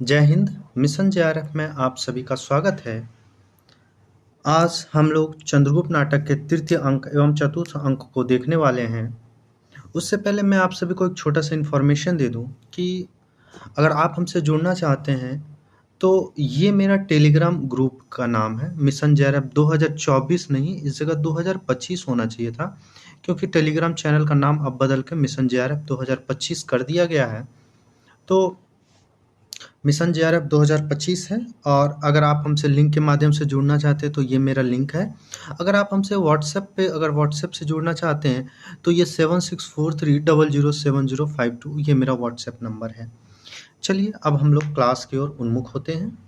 जय Hind. Mission JRF में आप सभी का स्वागत है। आज हम लोग चंद्रगुप्त नाटक के तृतीय अंक एवं चतुर्थ अंक को देखने वाले हैं। उससे पहले मैं आप सभी को एक छोटा सा इन्फॉर्मेशन दे दूं कि अगर आप हमसे जुड़ना चाहते हैं तो ये मेरा टेलीग्राम ग्रुप का नाम है। मिशन जेआरएफ 2024 नहीं, इस जगह 2025 होना चाहिए था, क्योंकि टेलीग्राम चैनल का नाम अब बदल के मिशन जेआरएफ 2025 कर दिया गया है। तो मिशन जेआरएफ 2025 है। और अगर आप हमसे लिंक के माध्यम से जुड़ना चाहते हैं तो ये मेरा लिंक है। अगर आप हमसे व्हाट्सएप से जुड़ना चाहते हैं तो ये 7643007052 ये मेरा व्हाट्सएप नंबर है। चलिए अब हम लोग क्लास की ओर उन्मुख होते हैं।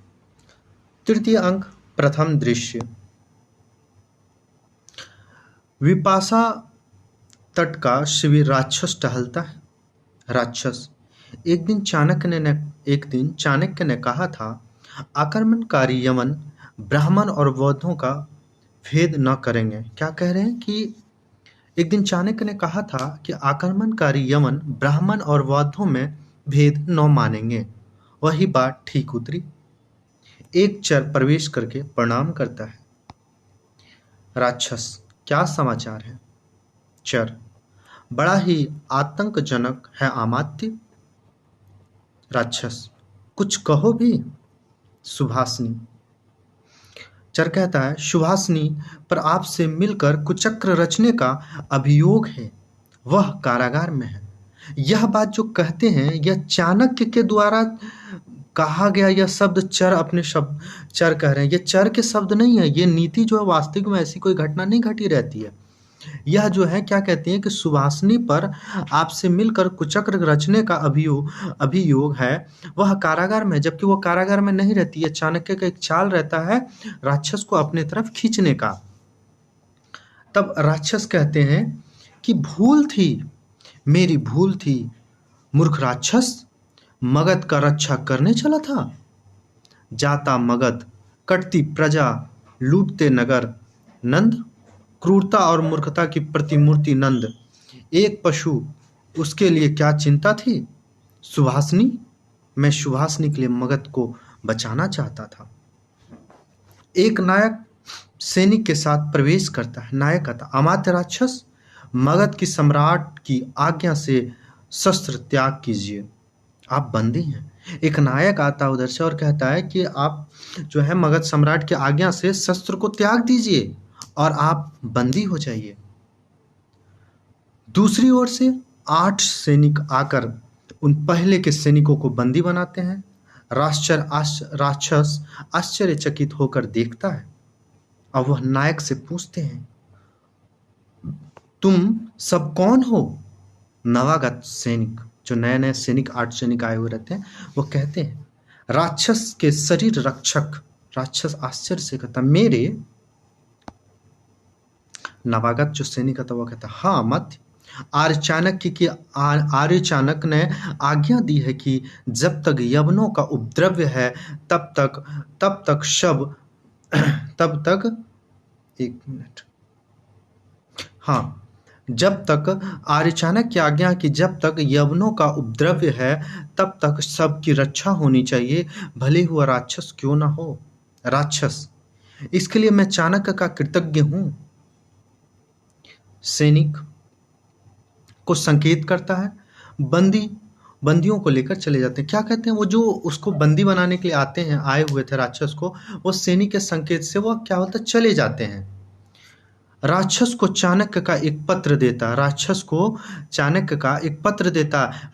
तृतीय अंक, प्रथम दृश्य। विपाशा तट का शिविर राक्षस टहलता है। राक्षस। एक दिन चाणक्य ने कहा था, आक्रमणकारी यमन ब्राह्मण और बौद्धों का भेद न करेंगे। क्या कह रहे हैं कि एक दिन चाणक्य ने कहा था कि आक्रमणकारी यमन ब्राह्मण और बौद्धों में भेद न मानेंगे। वही बात ठीक उतरी। एक चर प्रवेश करके प्रणाम करता है। राक्षस, क्या समाचार है? चर, बड़ा ही आतंकजनक है अमात्य। राक्षस, कुछ कहो भी। सुभाषिनी। चर कहता है, सुभाषिनी पर आपसे मिलकर कुचक्र रचने का अभियोग है। वह कारागार में है। यह बात जो कहते हैं यह चाणक्य के द्वारा कहा गया यह शब्द चर अपने शब्द चर कह रहे हैं। ये चर के शब्द नहीं है। ये नीति जो है वास्तविक में ऐसी कोई घटना नहीं घटी रहती है। यह जो है क्या कहते हैं कि सुभाषिनी पर आपसे मिलकर कुचक्र रचने का अभियोग है। वह कारागार में, जबकि वह कारागार में नहीं रहती है। चाणक्य का एक चाल रहता है राक्षस को अपने तरफ खींचने का। तब राक्षस कहते हैं कि भूल थी, मेरी भूल थी। मूर्ख राक्षस, मगध का रक्षा करने चला था। जाता मगध, कटती प्रजा, लूटते नगर। नंद, क्रूरता और मूर्खता की प्रतिमूर्ति नंद। एक पशु, उसके लिए क्या चिंता थी। सुभाषिनी, मैं सुभाषिनी के लिए मगध को बचाना चाहता था। एक नायक सैनिक के साथ प्रवेश करता है। नायक कहता, अमात्य राक्षस, मगध की सम्राट की आज्ञा से शस्त्र त्याग कीजिए, आप बंदी हैं। एक नायक आता उधर से और कहता है कि आप जो है मगध सम्राट की आज्ञा से शस्त्र को त्याग दीजिए और आप बंदी हो जाइए। दूसरी ओर से 8 सैनिक आकर उन पहले के सैनिकों को बंदी बनाते हैं। राक्षस आश्चर्यचकित होकर देखता है। अब वह नायक से पूछते हैं, तुम सब कौन हो? नवागत सैनिक, जो नए नए सैनिक 8 सैनिक आए हुए रहते हैं, वो कहते हैं, राक्षस के शरीर रक्षक। राक्षस आश्चर्य से कहता, मेरे? नवागत जो सैनिक था वो कहता, हाँ मत। आर्य चाणक्य ने आज्ञा दी है कि जब तक यवनों का उपद्रव है तब तक सब तब तक एक मिनट हाँ जब तक आर्य चाणक्य की आज्ञा कि जब तक यवनों का उपद्रव है तब तक सबकी रक्षा होनी चाहिए, भले हुआ राक्षस क्यों ना हो। राक्षस, इसके लिए मैं चाणक्य का कृतज्ञ हूं। सैनिक को संकेत करता है। बंदियों को लेकर चले जाते हैं। क्या कहते हैं, वो जो उसको बंदी बनाने के लिए आते हैं, आए हुए थे राक्षस को, वो सैनिक के संकेत से वो क्या होता है, चले जाते हैं। राक्षस को चाणक्य का एक पत्र देता।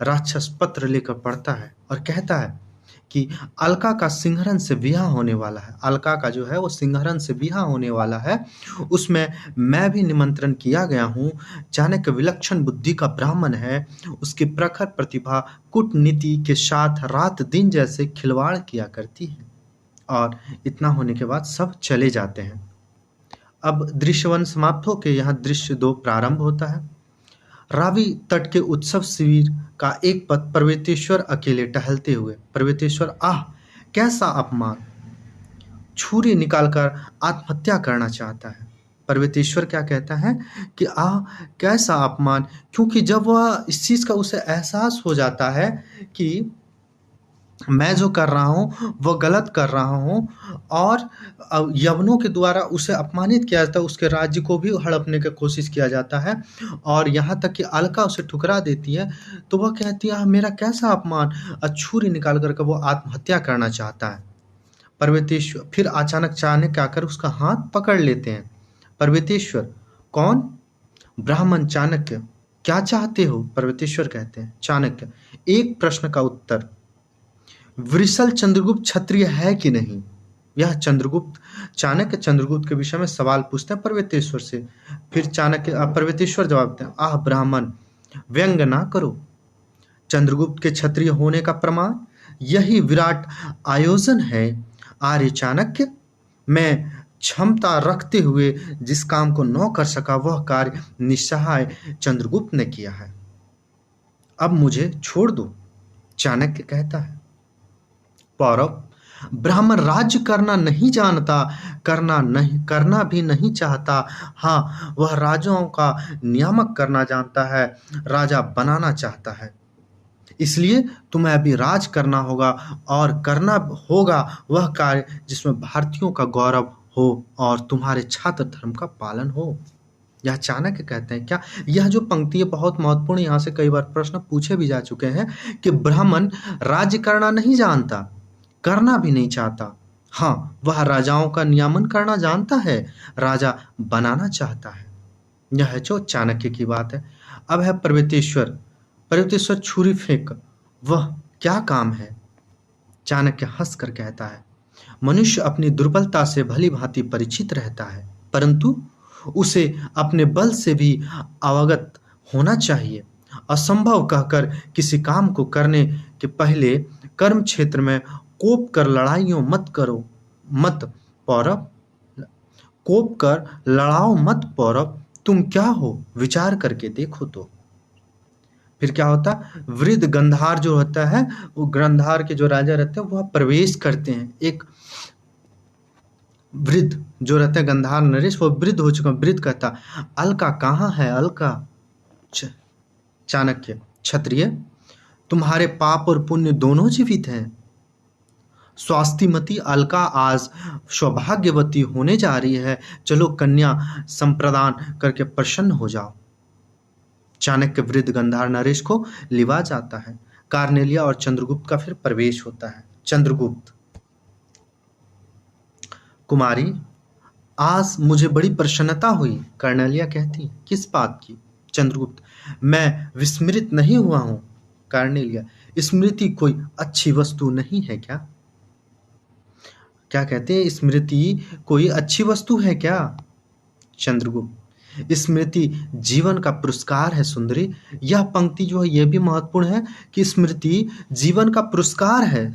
राक्षस पत्र लेकर पढ़ता है और कहता है कि अलका का सिंहरन से ब्याह होने वाला है। अलका का जो है वो सिंहरन से ब्याह होने वाला है। उसमें मैं भी निमंत्रण किया गया हूँ। चाणक्य विलक्षण बुद्धि का ब्राह्मण है। उसकी प्रखर प्रतिभा कूटनीति के साथ रात दिन जैसे खिलवाड़ किया करती है। और इतना होने के बाद सब चले जाते हैं। अब दृश्य 1 समाप्त होकर यहाँ दृश्य 2 प्रारंभ होता है। रावी तट के उत्सव शिविर का एक पथ पर्वतेश्वर अकेले टहलते हुए। पर्वतेश्वर, आह कैसा अपमान! छुरी निकालकर आत्महत्या करना चाहता है। पर्वतेश्वर क्या कहता है कि आह कैसा अपमान, क्योंकि जब वह इस चीज का उसे एहसास हो जाता है कि मैं जो कर रहा हूँ वह गलत कर रहा हूँ, और यवनों के द्वारा उसे अपमानित किया जाता है, उसके राज्य को भी हड़पने की कोशिश किया जाता है, और यहाँ तक कि अलका उसे ठुकरा देती है। तो वह कहती है, मेरा कैसा अपमान, छुरी निकाल कर वो आत्महत्या करना चाहता है। पर्वतेश्वर फिर अचानक चाणक्य आकर उसका हाथ पकड़ लेते हैं। पर्वतेश्वर, कौन? ब्राह्मण चाणक्य, क्या चाहते हो? पर्वतेश्वर कहते हैं, चाणक्य, एक प्रश्न का उत्तर। वृषल चंद्रगुप्त क्षत्रिय है कि नहीं? यह चाणक्य चंद्रगुप्त के विषय में सवाल पूछते हैं पर्वतेश्वर से। फिर पर्वतेश्वर जवाब देते हैं, आह ब्राह्मण, व्यंग ना करो। चंद्रगुप्त के क्षत्रिय होने का प्रमाण यही विराट आयोजन है। आर्य चाणक्य, मैं क्षमता रखते हुए जिस काम को न कर सका वह कार्य निस्सहाय चंद्रगुप्त ने किया है। अब मुझे छोड़ दो, चाणक्य कहता है। पौरव, ब्राह्मण राज्य करना नहीं जानता, करना भी नहीं चाहता। हाँ, वह राजाओं का नियामक करना जानता है, राजा बनाना चाहता है। इसलिए तुम्हें अभी राज करना होगा, और करना होगा वह कार्य जिसमें भारतीयों का गौरव हो और तुम्हारे छात्र धर्म का पालन हो। यह चाणक्य कहते हैं। क्या यह जो पंक्ति है बहुत महत्वपूर्ण, यहाँ से कई बार प्रश्न पूछे भी जा चुके हैं कि ब्राह्मण राज्य करना नहीं जानता, करना भी नहीं चाहता। हाँ, वह राजाओं का नियमन करना जानता है, राजा बनाना चाहता है। यह जो चाणक्य की बात है। अब है पर्वतेश्वर छुरी फेंक, वह क्या काम है? चाणक्य हंसकर कहता है, मनुष्य अपनी दुर्बलता से भली भांति परिचित रहता है, परंतु उसे अपने बल से भी अवगत होना चाहिए। असंभव कहकर किसी काम को करने के पहले कर्म क्षेत्र में कोप कर लड़ाइयों मत पौरव, कोप कर लड़ाओ मत पौरव, तुम क्या हो, विचार करके देखो तो। फिर क्या होता, वृद्ध गंधार जो होता है, वो गंधार के जो राजा रहते हैं वह प्रवेश करते हैं। एक वृद्ध जो रहते हैं गंधार नरेश, वो वृद्ध हो चुका। वृद्ध कहता, अलका कहाँ है? अलका? चाणक्य, क्षत्रिय, तुम्हारे पाप और पुण्य दोनों जीवित हैं। स्वास्तिमती अलका आज सौभाग्यवती होने जा रही है, चलो कन्या संप्रदान करके प्रसन्न हो जाओ। चाणक्य वृद्ध गंधार नरेश को लिवा जाता है। कार्नेलिया और चंद्रगुप्त का फिर प्रवेश होता है। चंद्रगुप्त, कुमारी, आज मुझे बड़ी प्रसन्नता हुई। कार्नेलिया कहती, किस बात की? चंद्रगुप्त, मैं विस्मृत नहीं हुआ हूं। कार्नेलिया, स्मृति कोई अच्छी वस्तु नहीं है क्या? क्या कहते हैं, स्मृति कोई अच्छी वस्तु है क्या? चंद्रगुप्त, स्मृति जीवन का पुरस्कार है सुंदरी। यह पंक्ति जो है यह भी महत्वपूर्ण है कि स्मृति जीवन का पुरस्कार है।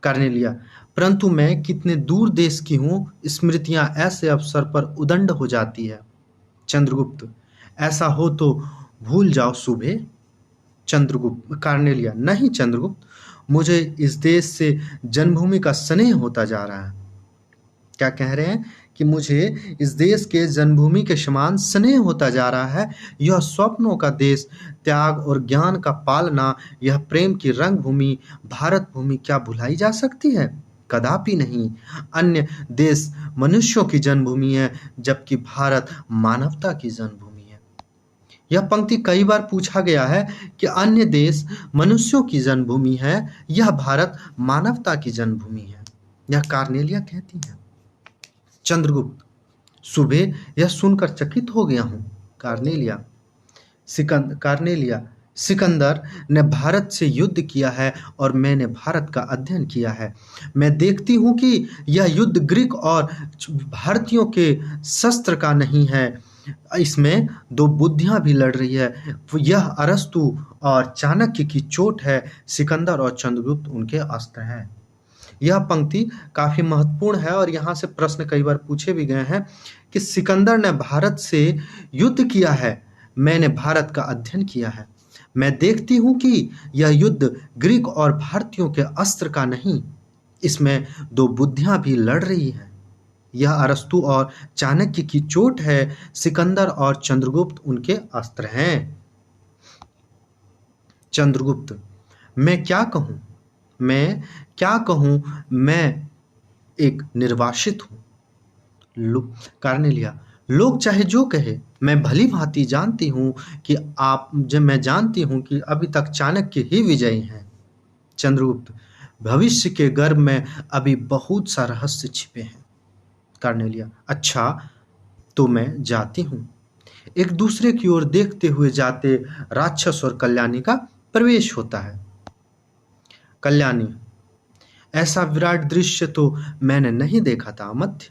कार्नेलिया, परंतु मैं कितने दूर देश की हूं, स्मृतियां ऐसे अवसर पर उदंड हो जाती है। चंद्रगुप्त, ऐसा हो तो भूल जाओ सुबह। चंद्रगुप्त, कार्नेलिया, नहीं चंद्रगुप्त, मुझे इस देश से जन्मभूमि का स्नेह होता जा रहा है। क्या कह रहे हैं कि मुझे इस देश के जन्मभूमि के समान स्नेह होता जा रहा है। यह स्वप्नों का देश, त्याग और ज्ञान का पालना, यह प्रेम की रंग भूमि भारत भूमि क्या भुलाई जा सकती है? कदापि नहीं। अन्य देश मनुष्यों की जन्मभूमि है, जबकि भारत मानवता की जन्मभूमि है। यह पंक्ति कई बार पूछा गया है कि अन्य देश मनुष्यों की जन्मभूमि है, यह भारत मानवता की जन्मभूमि है। यह कार्नेलिया कहती है। चंद्रगुप्त, सुबह यह सुनकर चकित हो गया हूं। कार्नेलिया, सिकंदर ने भारत से युद्ध किया है और मैंने भारत का अध्ययन किया है। मैं देखती हूं कि यह युद्ध ग्रीक और भारतीयों के शस्त्र का नहीं है, इसमें दो बुद्धियां भी लड़ रही है। यह अरस्तु और चाणक्य की चोट है, सिकंदर और चंद्रगुप्त उनके अस्त्र हैं। यह पंक्ति काफी महत्वपूर्ण है और यहाँ से प्रश्न कई बार पूछे भी गए हैं कि सिकंदर ने भारत से युद्ध किया है, मैंने भारत का अध्ययन किया है। मैं देखती हूं कि यह युद्ध ग्रीक और भारतीयों के अस्त्र का नहीं, इसमें दो बुद्धियां भी लड़ रही हैं। यह अरस्तु और चाणक्य की चोट है, सिकंदर और चंद्रगुप्त उनके अस्त्र हैं। चंद्रगुप्त, मैं क्या कहूं? मैं क्या कहूँ, मैं एक निर्वासित हूँ। कार्नेलिया, लोग चाहे जो कहे, मैं भली भांति जानती हूँ कि मैं जानती हूँ कि अभी तक चाणक्य ही विजयी हैं। चंद्रगुप्त, भविष्य के गर्भ में अभी बहुत सा रहस्य छिपे हैं। कार्नेलिया, अच्छा तो मैं जाती हूँ। एक दूसरे की ओर देखते हुए जाते राक्षस और कल्याणी का प्रवेश होता है। कल्याणी, ऐसा विराट दृश्य तो मैंने नहीं देखा था अमध्य,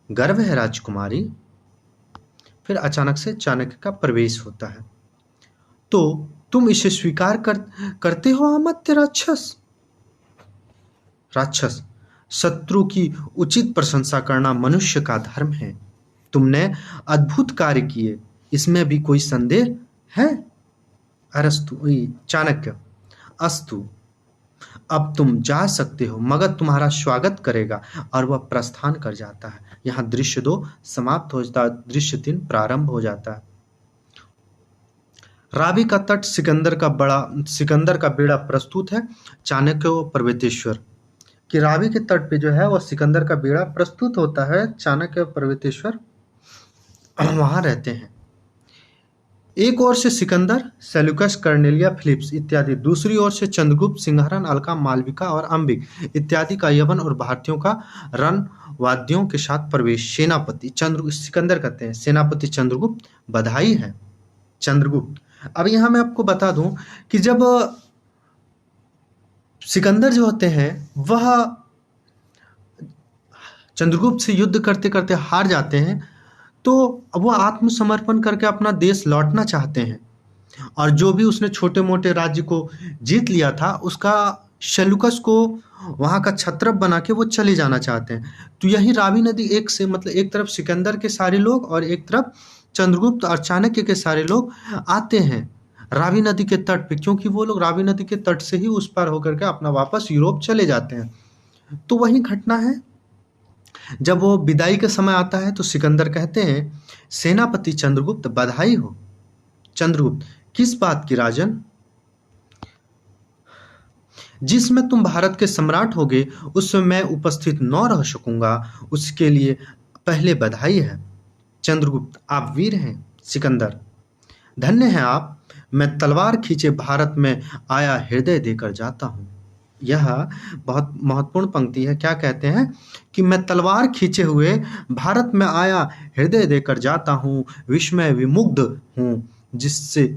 गर्व है राजकुमारी। फिर अचानक से चाणक्य का प्रवेश होता है। तो तुम इसे स्वीकार करते हो अमर्त्य राक्षस? राक्षस, शत्रु की उचित प्रशंसा करना मनुष्य का धर्म है। तुमने अद्भुत कार्य किए, इसमें भी कोई संदेह है? अरस्तु चाणक्य, अस्तु, अब तुम जा सकते हो। मगध तुम्हारा स्वागत करेगा। और वह प्रस्थान कर जाता है। यहाँ दृश्य 2 समाप्त हो जाता है, दृश्य 3 प्रारंभ हो जाता है। रावी का तट सिकंदर का बेड़ा प्रस्तुत है। चाणक्य व पर्वतेश्वर कि रावी के तट पे जो है वह सिकंदर का बेड़ा प्रस्तुत होता है। चाणक्य व पर्वतेश्वर वहां रहते हैं। एक ओर से सिकंदर, सेल्यूकस, कर्नेलिया, फिलिप्स इत्यादि, दूसरी ओर से चंद्रगुप्त, सिंहरण, अलका, मालविका और अंबिक इत्यादि का यवन और भारतीयों का रण वाद्यों के साथ प्रवेश। सेनापति सिकंदर कहते हैं, सेनापति चंद्रगुप्त, बधाई है चंद्रगुप्त। अब यहाँ मैं आपको बता दूं कि जब सिकंदर जो होते हैं वह चंद्रगुप्त से युद्ध करते करते हार जाते हैं, तो वो आत्मसमर्पण करके अपना देश लौटना चाहते हैं। और जो भी उसने छोटे मोटे राज्य को जीत लिया था, उसका सेल्यूकस को वहां का छत्रप बना के वो चले जाना चाहते हैं। तो यही रावी नदी एक तरफ सिकंदर के सारे लोग और एक तरफ चंद्रगुप्त और चाणक्य के सारे लोग आते हैं रावी नदी के तट पे, क्योंकि वो लोग रावी नदी के तट से ही उस पार होकर के अपना वापस यूरोप चले जाते हैं। तो वही घटना है। जब वो विदाई का समय आता है तो सिकंदर कहते हैं, सेनापति चंद्रगुप्त, बधाई हो। चंद्रगुप्त, किस बात की राजन? जिसमें तुम भारत के सम्राट होगे उसमें मैं उपस्थित न रह सकूंगा, उसके लिए पहले बधाई है। चंद्रगुप्त, आप वीर हैं। सिकंदर, धन्य हैं आप। मैं तलवार खींचे भारत में आया हृदय देकर जाता हूँ। यह बहुत महत्वपूर्ण पंक्ति है। क्या कहते हैं कि मैं तलवार खींचे हुए भारत में आया हृदय देकर जाता हूँ, विस्मय विमुग्ध हूँ। जिनसे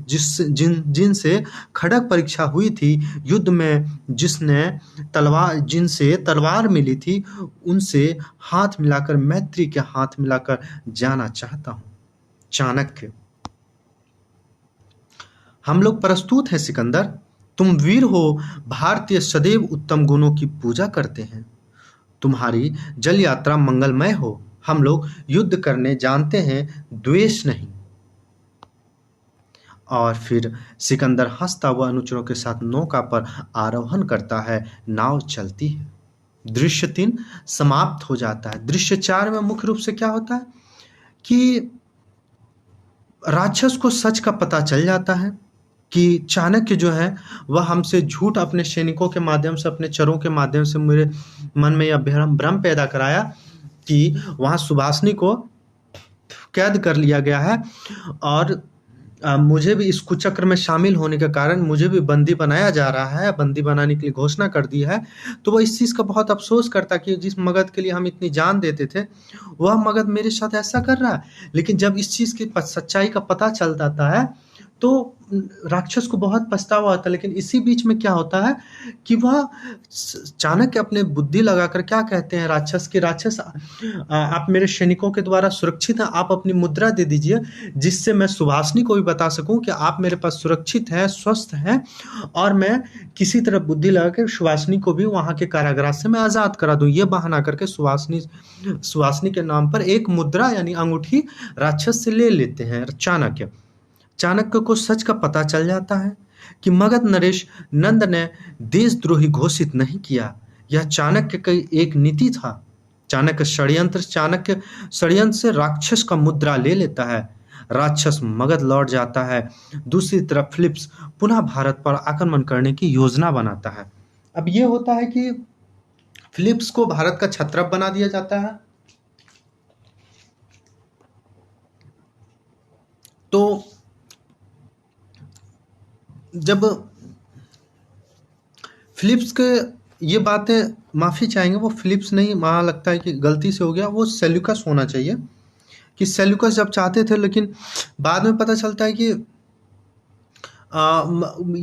खड़ग परीक्षा हुई थी, युद्ध में जिनसे तलवार मिली थी, उनसे हाथ मिलाकर, मैत्री के हाथ मिलाकर जाना चाहता हूँ। चाणक्य, हम लोग प्रस्तुत हैं सिकंदर। तुम वीर हो, भारतीय सदैव उत्तम गुणों की पूजा करते हैं। तुम्हारी जल यात्रा मंगलमय हो। हम लोग युद्ध करने जानते हैं, द्वेष नहीं। और फिर सिकंदर हंसता हुआ अनुचरों के साथ नौका पर आरोहण करता है। नाव चलती है। दृश्य 3 समाप्त हो जाता है। दृश्य 4 में मुख्य रूप से क्या होता है कि राक्षस को सच का पता चल जाता है कि चाणक्य जो है वह हमसे झूठ अपने सैनिकों के माध्यम से, अपने चरों के माध्यम से मेरे मन में यह भ्रम पैदा कराया कि वहाँ सुभाषनी को कैद कर लिया गया है और मुझे भी इस कुचक्र में शामिल होने के कारण मुझे भी बंदी बनाया जा रहा है, बंदी बनाने के लिए घोषणा कर दी है। तो वह इस चीज़ का बहुत अफसोस करता कि जिस मगध के लिए हम इतनी जान देते थे, वह मगध मेरे साथ ऐसा कर रहा है। लेकिन जब इस चीज़ की सच्चाई का पता चल जाता है तो राक्षस को बहुत पछतावा होता है। लेकिन इसी बीच में क्या होता है कि वह चाणक्य अपने बुद्धि लगाकर क्या कहते हैं राक्षस के, राक्षस आप मेरे सैनिकों के द्वारा सुरक्षित हैं, आप अपनी मुद्रा दे दीजिए जिससे मैं सुभाषनी को भी बता सकूं कि आप मेरे पास सुरक्षित हैं, स्वस्थ हैं, और मैं किसी तरह बुद्धि लगाकर सुभाषनी को भी वहां के कारागृह से मैं आज़ाद करा दूं। ये बहाना करके सुभाषनी के नाम पर एक मुद्रा यानी अंगूठी राक्षस से ले लेते हैं चाणक्य को सच का पता चल जाता है कि मगध नरेश नंद ने देशद्रोही घोषित नहीं किया। यह चाणक्य की एक नीति था। चाणक्य षड्यंत्र से राक्षस का मुद्रा ले लेता है। राक्षस मगध लौट जाता है। दूसरी तरफ फिलिप्स पुनः भारत पर आक्रमण करने की योजना बनाता है। अब ये होता है कि फिलिप्स को भारत का क्षत्रप बना दिया जाता है। तो जब फिलिप्स के ये बातें, माफ़ी चाहेंगे, वो फिलिप्स नहीं, वहाँ लगता है कि गलती से हो गया, वो सेल्यूकस होना चाहिए, कि सेल्यूकस जब चाहते थे, लेकिन बाद में पता चलता है कि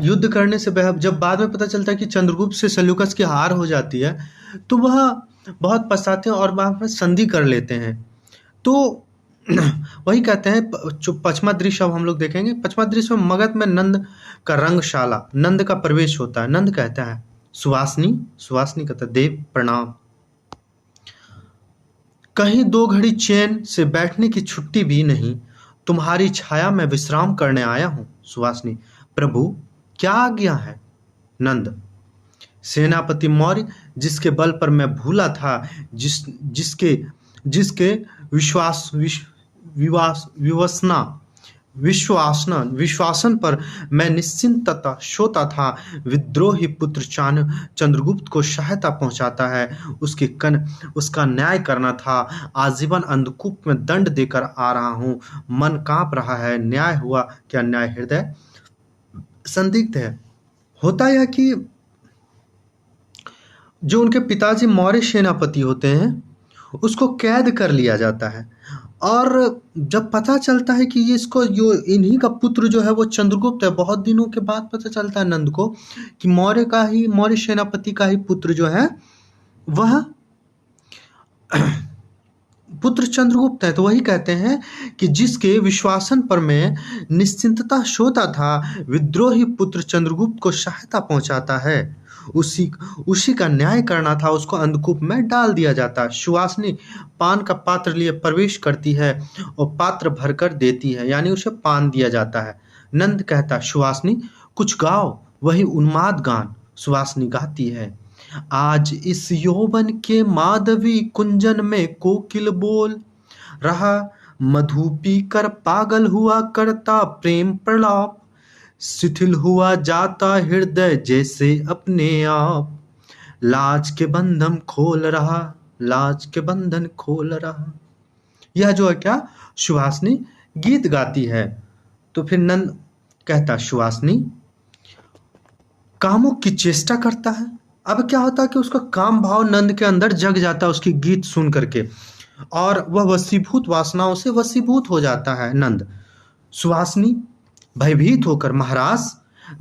युद्ध करने से जब बाद में पता चलता है कि चंद्रगुप्त से सेल्यूकस की हार हो जाती है, तो वह बहुत पछताते हैं और वहाँ पर संधि कर लेते हैं। तो वही कहते हैं, जो पचमा दृश्य अब हम लोग देखेंगे, पचमा दृश्य में मगध में नंद का रंगशाला, नंद का प्रवेश होता है। नंद कहता है सुवासनी, सुवासनी कहता है देव प्रणाम, कहीं 2 घड़ी चैन से बैठने की छुट्टी भी नहीं, तुम्हारी छाया में विश्राम करने आया हूँ। सुवासनी प्रभु क्या आज्ञा है। नंद सेनापति मौर्य, जिसके बल पर मैं भूला था, जिसके जिसके विश्वासन पर मैं निश्चिंत सोता था, विद्रोही पुत्र चंद्रगुप्त को सहायता पहुंचाता है, उसका न्याय करना था। आजीवन अंधकूप में दंड देकर आ रहा हूँ, मन कांप रहा है, न्याय हुआ क्या न्याय हृदय संदिग्ध है। होता यह कि जो उनके पिताजी मौर्य सेनापति होते हैं, उसको कैद कर लिया जाता है, और जब पता चलता है कि ये इसको जो इन्हीं का पुत्र जो है वो चंद्रगुप्त है, बहुत दिनों के बाद पता चलता है नंद को कि मौर्य सेनापति का ही पुत्र जो है वह पुत्र चंद्रगुप्त है। तो वही कहते हैं कि जिसके विश्वासन पर मैं निश्चिंतता सोता था, विद्रोही पुत्र चंद्रगुप्त को सहायता पहुंचाता है, उसी का न्याय करना था, उसको अंधकूप में डाल दिया जाता। सुवासनी पान का पात्र लिए प्रवेश करती है और पात्र भरकर देती है, यानी उसे पान दिया जाता है। नंद कहता सुवासनी कुछ गाओ, वही उन्माद गान। सुवासनी गाती है आज इस यौवन के माधवी कुंजन में कोकिल बोल रहा, मधु पीकर पागल हुआ करता प्रेम प्रलाप, शिथिल हुआ जाता हृदय जैसे अपने आप, लाज के बंधन खोल रहा, लाज के बंधन खोल रहा। यह जो है क्या सुहासिनी गीत गाती है। तो फिर नंद कहता सुहासिनी कामुक की चेष्टा करता है। अब क्या होता है कि उसका काम भाव नंद के अंदर जग जाता है उसकी गीत सुन करके, और वह वशीभूत वासनाओं से वशीभूत हो जाता है नंद। सुहासिनी भयभीत होकर महाराज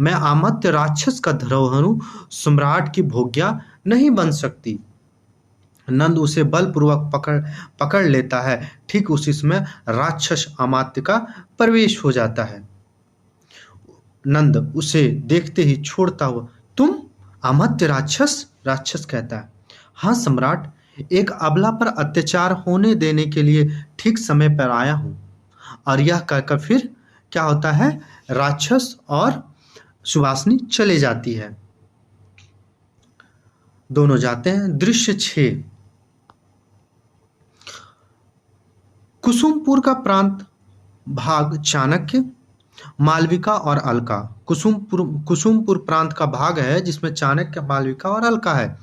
मैं अमात्य राक्षस का धरोहर हूं, सम्राट की भोग्या नहीं बन सकती। नंद उसे बलपूर्वक पकड़ लेता है। ठीक उसी समय राक्षस अमात्य का प्रवेश हो जाता है। नंद उसे देखते ही छोड़ता हुआ तुम अमात्य राक्षस? राक्षस कहता है हाँ सम्राट, एक अबला पर अत्याचार होने देने के लिए ठीक समय पर आया हूं। और यह कहकर फिर क्या होता है, राक्षस और सुवासनी चले जाती है। दोनों जाते हैं। दृश्य 6 कुसुमपुर का प्रांत भाग चाणक्य, मालविका और अलका। कुसुमपुर प्रांत का भाग है जिसमें चाणक्य, मालविका और अलका है।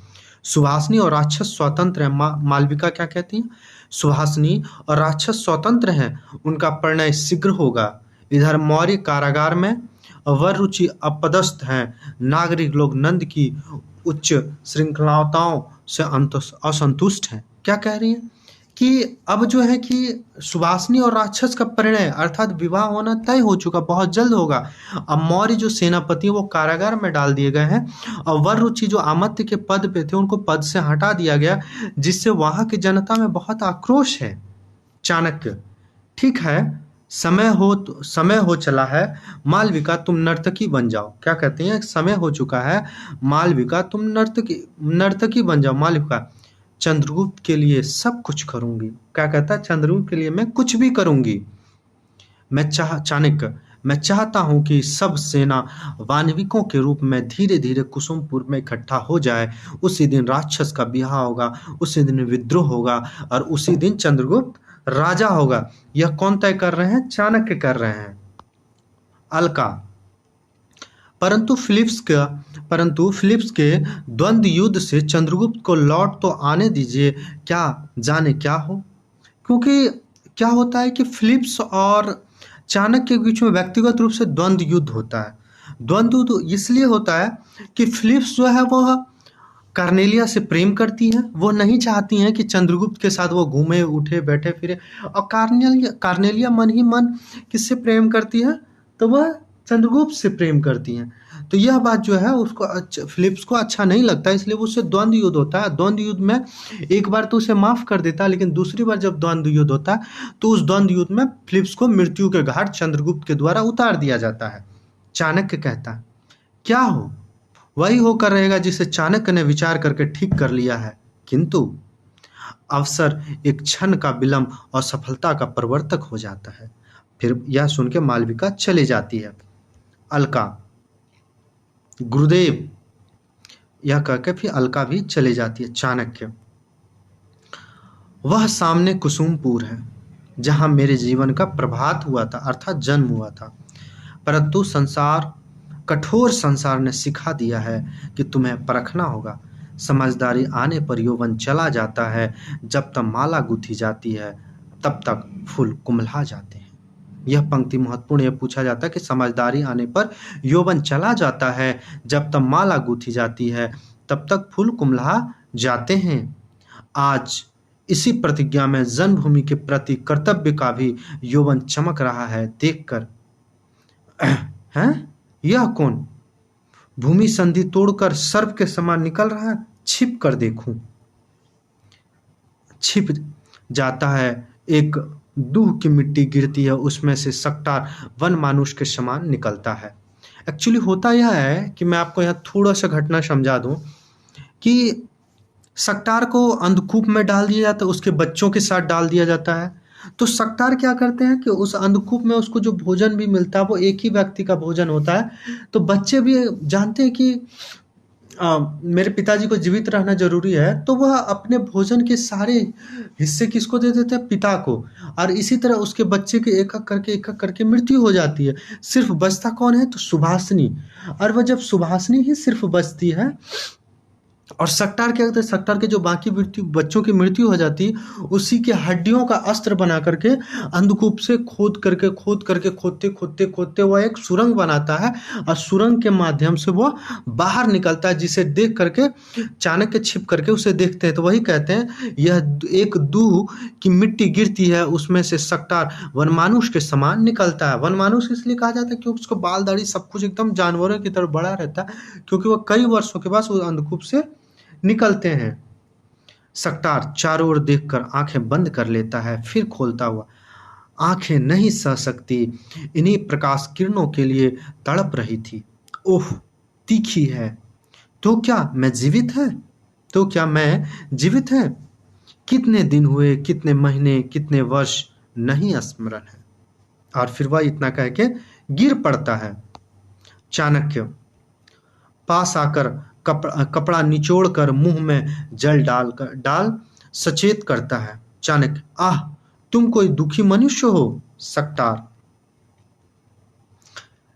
सुहासिनी और राक्षस स्वतंत्र हैं। मालविका क्या कहती हैं, सुहासिनी और राक्षस स्वतंत्र हैं, उनका परिणय शीघ्र होगा। इधर मौर्य कारागार में वर रुचि अपदस्थ हैं। नागरिक लोग नंद की उच्च श्रृंखलाताओं से असंतुष्ट हैं। क्या कह रही हैं कि अब जो है कि सुवासनी और राक्षस का परिणय अर्थात विवाह होना तय हो चुका, बहुत जल्द होगा। अब मौर्य जो सेनापति वो कारागार में डाल दिए गए हैं, और वर रुचि जो अमात्य के पद पे थे उनको पद से हटा दिया गया, जिससे वहां की जनता में बहुत आक्रोश है। चाणक्य ठीक है, समय हो चला है, मालविका तुम नर्तकी बन जाओ। क्या कहते हैं, समय हो चुका है मालविका तुम नर्तकी बन जाओ। मालविका चंद्रगुप्त के लिए सब कुछ करूंगी। क्या कहता है, चंद्रगुप्त के लिए मैं कुछ भी करूंगी। चाणक्य मैं चाहता हूं कि सब सेना वानविकों के रूप में धीरे धीरे कुसुमपुर में इकट्ठा हो जाए। उसी दिन राक्षस का विवाह होगा, उसी दिन विद्रोह होगा, और उसी दिन चंद्रगुप्त राजा होगा। यह कौन तय कर रहे हैं, चाणक्य कर रहे हैं। अलका परंतु फिलिप्स के द्वंद्व युद्ध से चंद्रगुप्त को लौट तो आने दीजिए, क्या जाने क्या हो। क्योंकि क्या होता है कि फिलिप्स और चाणक्य के बीच में व्यक्तिगत रूप से द्वंद्व युद्ध होता है। द्वंद्व युद्ध इसलिए होता है कि फिलिप्स जो है वह कार्नेलिया से प्रेम करती है, वो नहीं चाहती हैं कि चंद्रगुप्त के साथ वो घूमे उठे बैठे फिरे, और कार्नेलिया मन ही मन किससे प्रेम करती है, तो वह चंद्रगुप्त से प्रेम करती हैं। तो यह बात जो है उसको फिलिप्स को अच्छा नहीं लगता, इसलिए वो उससे द्वंद्व युद्ध होता है। द्वंद्व युद्ध में एक बार तो उसे माफ कर देता है, लेकिन दूसरी बार जब द्वंद्व युद्ध होता है तो उस द्वंद्व युद्ध में फिलिप्स को मृत्यु के घाट चंद्रगुप्त के द्वारा उतार दिया जाता है। चाणक्य कहता है, क्या हो वही होकर रहेगा जिसे चाणक्य ने विचार करके ठीक कर लिया है, किंतु अवसर एक क्षण का विलंब और सफलता का प्रवर्तक हो जाता है। फिर यह सुन के मालविका चली जाती है। अलका, गुरुदेव, यह कहकर फिर अलका भी चली जाती है। चाणक्य, वह सामने कुसुमपुर है जहां मेरे जीवन का प्रभात हुआ था, अर्थात जन्म हुआ था। परंतु कठोर संसार ने सिखा दिया है कि तुम्हें परखना होगा। समझदारी आने पर यौवन चला जाता है, जब तक माला गूंथी जाती है तब तक फूल कुम्हला जाते हैं। यह पंक्ति महत्वपूर्ण। यह पूछा जाता है कि समझदारी आने पर यौवन चला जाता है, जब तक माला गूंथी जाती है तब तक फूल कुम्हला जाते हैं। आज इसी प्रतिज्ञा में जन्मभूमि के प्रति कर्तव्य का भी यौवन चमक रहा है देखकर। हैं? यह कौन भूमि संधि तोड़कर सर्प के समान निकल रहा है? छिप कर देखूं। छिप जाता है, एक दूह की मिट्टी गिरती है, उसमें से सकटार वन मानुष के समान निकलता है। एक्चुअली होता यह है कि मैं आपको यहाँ थोड़ा सा घटना समझा दूं कि सकटार को अंधकूप में डाल दिया जाता है, उसके बच्चों के साथ डाल दिया जाता है। तो सकटार क्या करते हैं कि उस अंधकूप में उसको जो भोजन भी मिलता है वो एक ही व्यक्ति का भोजन होता है। तो बच्चे भी जानते हैं कि मेरे पिताजी को जीवित रहना जरूरी है, तो वह अपने भोजन के सारे हिस्से किसको दे देते हैं? पिता को। और इसी तरह उसके बच्चे के एक एक करके मृत्यु हो जाती है। सिर्फ बचता कौन है? तो सुभाषनी। और वह जब सुभाषनी ही सिर्फ बचती है और सकटार क्या करते हैं, सकटार के जो बाकी बच्चों की मृत्यु हो जाती है, उसी के हड्डियों का अस्त्र बना करके अंधकूप से खोदते खोदते खोदते वह एक सुरंग बनाता है और सुरंग के माध्यम से वह बाहर निकलता है, जिसे देख करके चाणक्य छिप करके उसे देखते हैं। तो वही कहते हैं, यह एक दूह की मिट्टी गिरती है, उसमें से सकटार वनमानुष के समान निकलता है। वनमानुष इसलिए कहा जाता है क्योंकि उसको बाल दाढ़ी सब कुछ एकदम जानवरों की तरह बड़ा रहता है, क्योंकि वह कई वर्षों के बाद उस अंधकूप से निकलते हैं। सकटार चारों ओर देखकर आंखें बंद कर लेता है, फिर खोलता हुआ, आंखें नहीं सह सकती, इन्हीं प्रकाश किरणों के लिए तड़प रही थी। ओह, तीखी है। तो क्या मैं जीवित है? कितने दिन हुए, कितने महीने, कितने वर्ष, नहीं स्मरण है। और फिर वह इतना कह के गिर पड़ता है। चाणक्य पास आकर कपड़ा निचोड़कर मुंह में जल डाल सचेत करता है। चाणक्य, आह, तुम कोई दुखी मनुष्य हो। सकटार,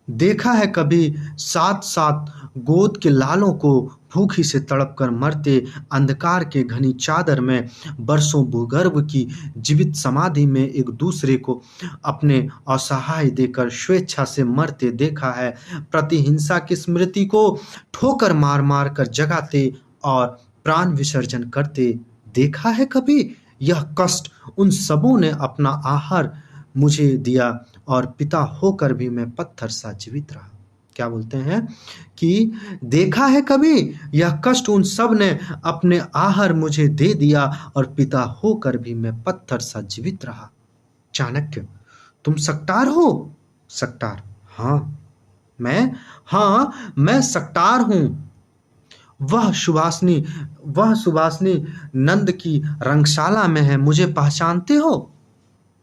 देखा है कभी 7-7 गोद के लालों को भूखी से तड़प कर मरते, अंधकार के घनी चादर में बरसों भूगर्भ की जीवित समाधि में एक दूसरे को अपने असहाय देकर स्वेच्छा से मरते देखा है, प्रतिहिंसा की स्मृति को ठोकर मार मार कर जगाते और प्राण विसर्जन करते देखा है कभी। यह कष्ट उन सबों ने अपना आहार मुझे दिया और पिता होकर भी मैं पत्थर सा जीवित रहा। क्या बोलते हैं कि देखा है कभी, यह कष्ट उन सब ने अपने आहार मुझे दे दिया और पिता होकर भी मैं पत्थर सा जीवित रहा। चाणक्य, तुम सकटार हो? सकटार, हाँ मैं सकटार हूं। वह सुभाषनी नंद की रंगशाला में है, मुझे पहचानते हो?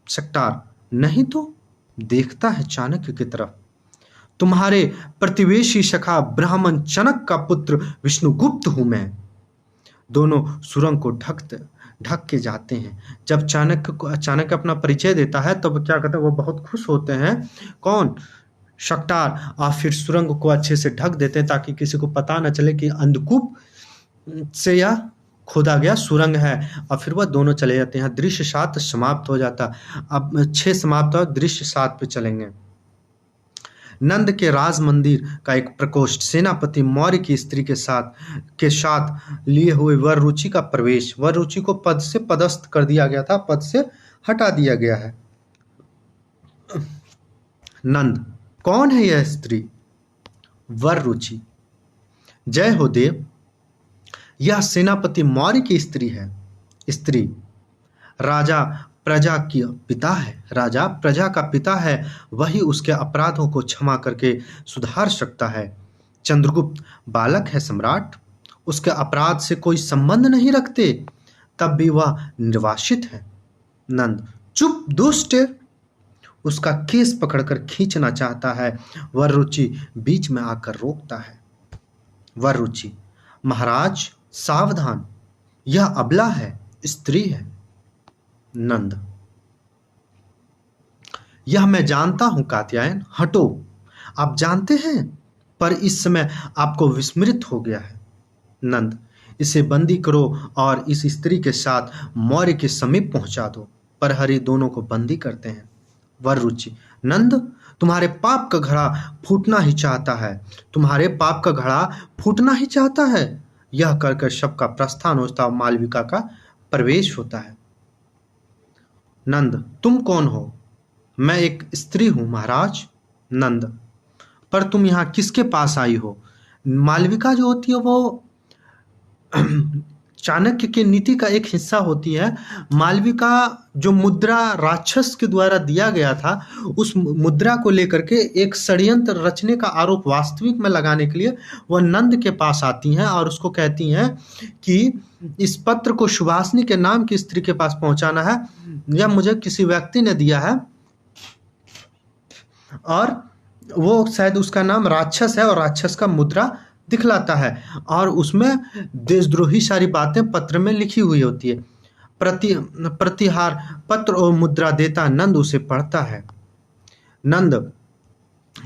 सकटार, नहीं तो। देखता है चाणक्य की तरफ। तुम्हारे प्रतिवेशी सखा ब्राह्मण चनक का पुत्र विष्णुगुप्त हूं मैं। दोनों सुरंग को ढक के जाते हैं। जब चाणक्य अपना परिचय देता है तब क्या कहते हैं, वो बहुत खुश होते हैं। कौन? शक्टार और फिर सुरंग को अच्छे से ढक देते हैं ताकि किसी को पता न चले कि अंधकूप से यह खोदा गया सुरंग है, और फिर वह दोनों चले जाते हैं। दृश्य 7 समाप्त हो जाता। अब 6 समाप्त हो, दृश्य 7 पे चलेंगे। नंद के राज मंदिर का एक प्रकोष्ठ, सेनापति मौर्य की स्त्री के साथ लिए हुए वर रुचि का प्रवेश। वर रुचि को पद से पदस्थ कर दिया गया था, पद से हटा दिया गया है। नंद, कौन है यह स्त्री? वर रुचि, जय हो देव, यह सेनापति मौर्य की स्त्री है। स्त्री, राजा प्रजा की पिता है, राजा प्रजा का पिता है, वही उसके अपराधों को क्षमा करके सुधार सकता है। चंद्रगुप्त बालक है सम्राट, उसके अपराध से कोई संबंध नहीं रखते, तब भी वह निर्वासित है। नंद, चुप दुष्ट, उसका केस पकड़कर खींचना चाहता है। वर रुचि बीच में आकर रोकता है। वर रुचि, महाराज सावधान, यह अबला है, स्त्री है। नंद, यह मैं जानता हूं कात्यायन, हटो। आप जानते हैं, पर इस समय आपको विस्मृत हो गया है। नंद, इसे बंदी करो और इस स्त्री के साथ मौर्य के समीप पहुंचा दो। प्रहरी दोनों को बंदी करते हैं। वर रुचि, नंद, तुम्हारे पाप का घड़ा फूटना ही चाहता है, तुम्हारे पाप का घड़ा फूटना ही चाहता है। यह कहकर सबका प्रस्थान होता, मालविका का प्रवेश होता है। नंद, तुम कौन हो? मैं एक स्त्री हूं महाराज। नंद, पर तुम यहाँ किसके पास आई हो? मालविका जो होती है वो चाणक्य की नीति का एक हिस्सा होती है। मालविका जो मुद्रा राक्षस के द्वारा दिया गया था, उस मुद्रा को लेकर के एक षड्यंत्र रचने का आरोप वास्तविक में लगाने के लिए वह नंद के पास आती हैं और उसको कहती हैं कि इस पत्र को सुभाषनी के नाम की स्त्री के पास पहुंचाना है। यह मुझे किसी व्यक्ति ने दिया है और वो शायद उसका नाम राक्षस है और राक्षस का मुद्रा दिखलाता है और उसमें देशद्रोही सारी बातें पत्र में लिखी हुई होती है। प्रतिहार पत्र और मुद्रा देता नंद उसे पढ़ता है। नंद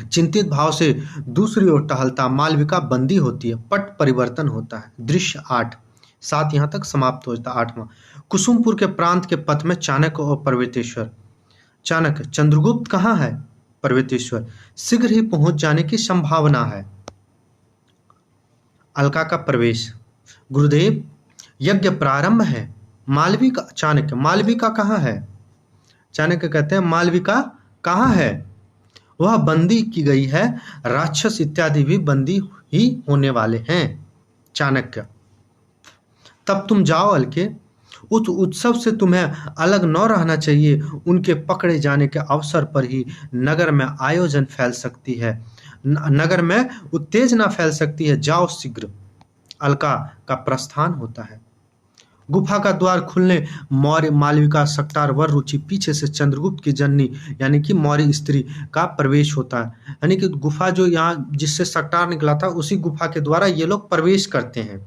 चिंतित भाव से दूसरी ओर टहलता। मालविका बंदी होती है, पट परिवर्तन होता है। दृश्य 8 7 यहाँ तक समाप्त होता। 8वां, कुसुमपुर के प्रांत के पथ में चाणक्य और पर्वतेश्वर। चाणक्य, चंद्रगुप्त कहाँ है? पर्वतेश्वर, शीघ्र ही पहुंच जाने की संभावना है। अलका का प्रवेश। गुरुदेव, यज्ञ प्रारंभ है। मालविका। चाणक्य, मालविका कहाँ है? चाणक्य कहते हैं, मालविका कहाँ है? वह बंदी की गई है, राक्षस इत्यादि भी बंदी ही होने वाले हैं। चाणक्य, तब तुम जाओ अलके, उस उत्सव से तुम्हें अलग न रहना चाहिए। उनके पकड़े जाने के अवसर पर ही नगर में आयोजन फैल सकती है, नगर में उत्तेजना फैल सकती है। जाओ शीघ्र। अलका का प्रस्थान होता है। गुफा का द्वार खुलने मौर्य, मालविका, शक्टार, वर रुचि, पीछे से चंद्रगुप्त की जननी यानी कि मौर्य स्त्री का प्रवेश होता है। यानी कि गुफा जो यहाँ जिससे शक्टार निकला था, उसी गुफा के द्वारा ये लोग प्रवेश करते हैं।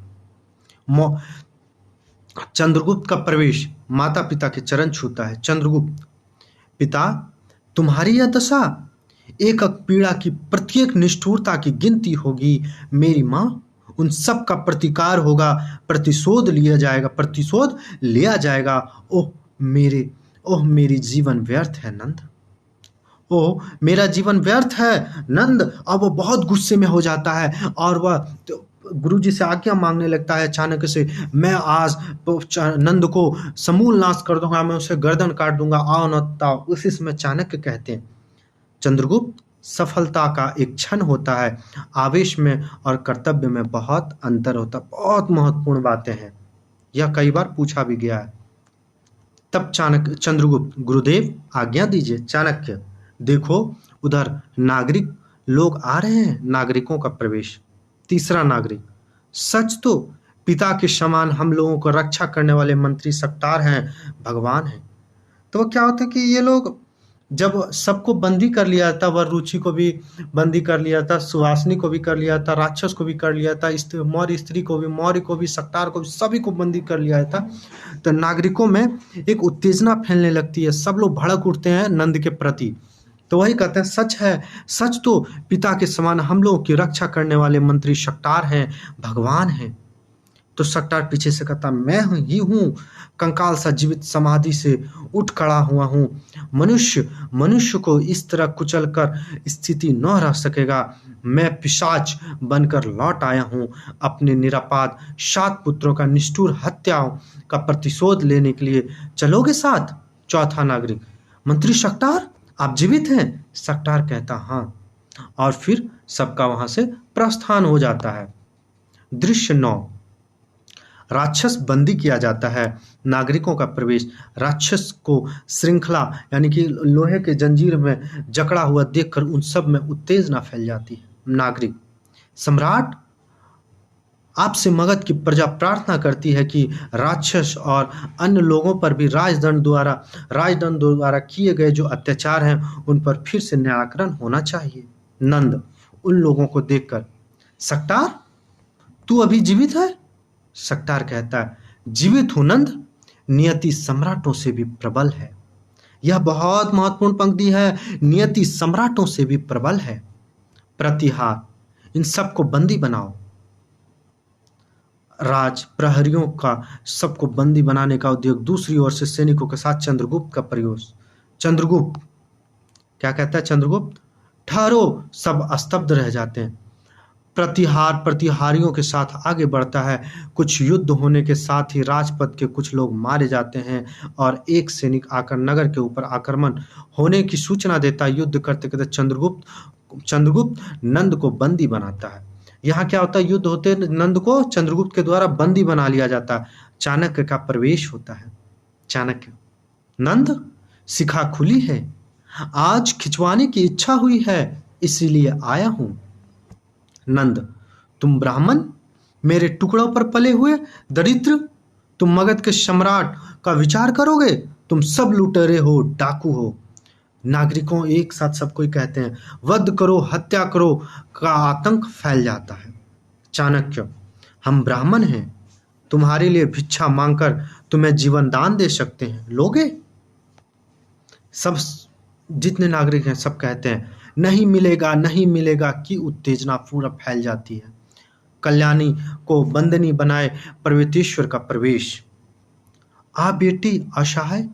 चंद्रगुप्त का प्रवेश माता पिता के चरण छूता है। चंद्रगुप्त, पिता, तुम्हारी यह दशा, एक पीड़ा की प्रत्येक निष्ठुरता की गिनती होगी। मेरी माँ, उन सब का प्रतिकार होगा, प्रतिशोध लिया जाएगा। ओह मेरी जीवन व्यर्थ है नंद, ओह मेरा जीवन व्यर्थ है नंद। अब वो बहुत गुस्से में हो जाता है और वह गुरुजी से आज्ञा मांगने लगता है चाणक्य से, मैं आज नंद को समूल नाश कर दूंगा, मैं उसे गर्दन काट दूंगा, आओ न। उसी समय चाणक्य कहते हैं, चंद्रगुप्त, सफलता का एक क्षण होता है, आवेश में और कर्तव्य में बहुत अंतर होता है। बहुत महत्वपूर्ण बातें हैं, यह कई बार पूछा भी गया है। तब चंद्रगुप्त, गुरुदेव आज्ञा दीजिए। चाणक्य, देखो उधर नागरिक लोग आ रहे हैं। नागरिकों का प्रवेश। तीसरा नागरिक, सच तो पिता के समान हम लोगों को रक्षा करने वाले मंत्री शक्टार हैं, भगवान हैं। तो क्या होता है कि ये लोग जब सबको बंदी कर लिया था, वर रुचि को भी बंदी कर लिया था, सुहासिनी को भी कर लिया था, राक्षस को भी कर लिया था, मौर्य स्त्री को भी, मौर्य को भी, शक्टार को भी, सभी को बंदी कर लिया था, तो नागरिकों में एक उत्तेजना फैलने लगती है। सब लोग भड़क उठते हैं नंद के प्रति। तो वही कहते हैं सच है, सच तो पिता के समान हम लोगों की रक्षा करने वाले मंत्री शक्टार हैं, भगवान हैं। तो शक्टार पीछे से कहता मैं ही हूँ, कंकाल सा जीवित समाधि से उठ खड़ा हुआ हूँ। मनुष्य को इस तरह कुचल कर स्थिति न रह सकेगा। मैं पिशाच बनकर लौट आया हूँ अपने निरापाद 7 पुत्रों का निष्ठुर हत्याओं का प्रतिशोध लेने के लिए। चलोगे साथ? चौथा नागरिक, मंत्री शक्टार आप जीवित हैं? शक्टार कहता हाँ, और फिर सबका वहां से प्रस्थान हो जाता है। दृश्य 9, राक्षस बंदी किया जाता है। नागरिकों का प्रवेश। राक्षस को श्रृंखला यानी कि लोहे के जंजीर में जकड़ा हुआ देखकर उन सब में उत्तेजना फैल जाती है। नागरिक, सम्राट आपसे मगध की प्रजा प्रार्थना करती है कि राक्षस और अन्य लोगों पर भी राजदंड द्वारा किए गए जो अत्याचार हैं उन पर फिर से निराकरण होना चाहिए। नंद उन लोगों को देखकर, शक्टार तू अभी जीवित है? शक्टार कहता है जीवित हूं नंद, नियति सम्राटों से भी प्रबल है। यह बहुत महत्वपूर्ण पंक्ति है, नियति सम्राटों से भी प्रबल है। प्रतिहार, इन सबको बंदी बनाओ। राज प्रहरियों का सबको बंदी बनाने का उद्योग। दूसरी ओर से सैनिकों के साथ चंद्रगुप्त का प्रयोग। चंद्रगुप्त क्या कहता है? चंद्रगुप्त, ठहरो, सब स्तब्ध रह जाते हैं। प्रतिहारियों के साथ आगे बढ़ता है। कुछ युद्ध होने के साथ ही राजपथ के कुछ लोग मारे जाते हैं और एक सैनिक आकर नगर के ऊपर आक्रमण होने की सूचना देता है। युद्ध करते करते चंद्रगुप्त नंद को बंदी बनाता है। यहाँ क्या होता है? युद्ध होते नंद को चंद्रगुप्त के द्वारा बंदी बना लिया जाता है। चाणक्य का प्रवेश होता है। चाणक्य, नंद शिखा खुली है, आज खिंचवाने की इच्छा हुई है, इसीलिए आया हूं। नंद, तुम ब्राह्मण, मेरे टुकड़ों पर पले हुए दरिद्र, तुम मगध के सम्राट का विचार करोगे? तुम सब लुटेरे हो, डाकू हो। नागरिकों एक साथ सब कोई कहते हैं वध करो, हत्या करो का आतंक फैल जाता है। चाणक्य, हम ब्राह्मण हैं, तुम्हारे लिए भिक्षा मांगकर तुम्हें जीवन दान दे सकते हैं, लोगे? सब जितने नागरिक हैं सब कहते हैं नहीं मिलेगा, नहीं मिलेगा की उत्तेजना पूरा फैल जाती है। कल्याणी को बंदनी बनाए पर्वतेश्वर का प्रवेश। आ बेटी असहाय,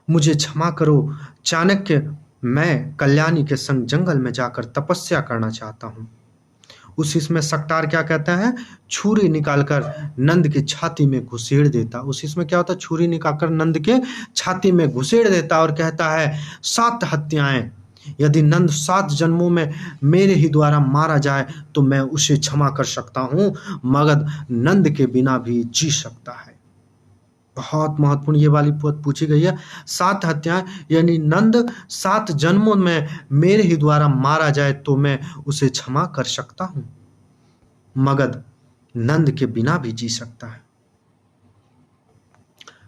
मुझे क्षमा करो चाणक्य, मैं कल्याणी के संग जंगल में जाकर तपस्या करना चाहता हूँ। उस इसमें शक्टार क्या कहता है? छुरी निकालकर नंद की छाती में घुसेड़ देता। उस इसमें क्या होता है? छुरी निकालकर नंद के छाती में घुसेड़ देता और कहता है 7 हत्याएं, यदि नंद 7 जन्मों में मेरे ही द्वारा मारा जाए तो मैं उसे क्षमा कर सकता हूँ, मगध नंद के बिना भी जी सकता है। बहुत महत्वपूर्ण ये वाली बात पूछी गई है। 7 हत्याएं यानी नंद 7 जन्मों में मेरे ही द्वारा मारा जाए तो मैं उसे क्षमा कर सकता हूं, मगध नंद के बिना भी जी सकता है।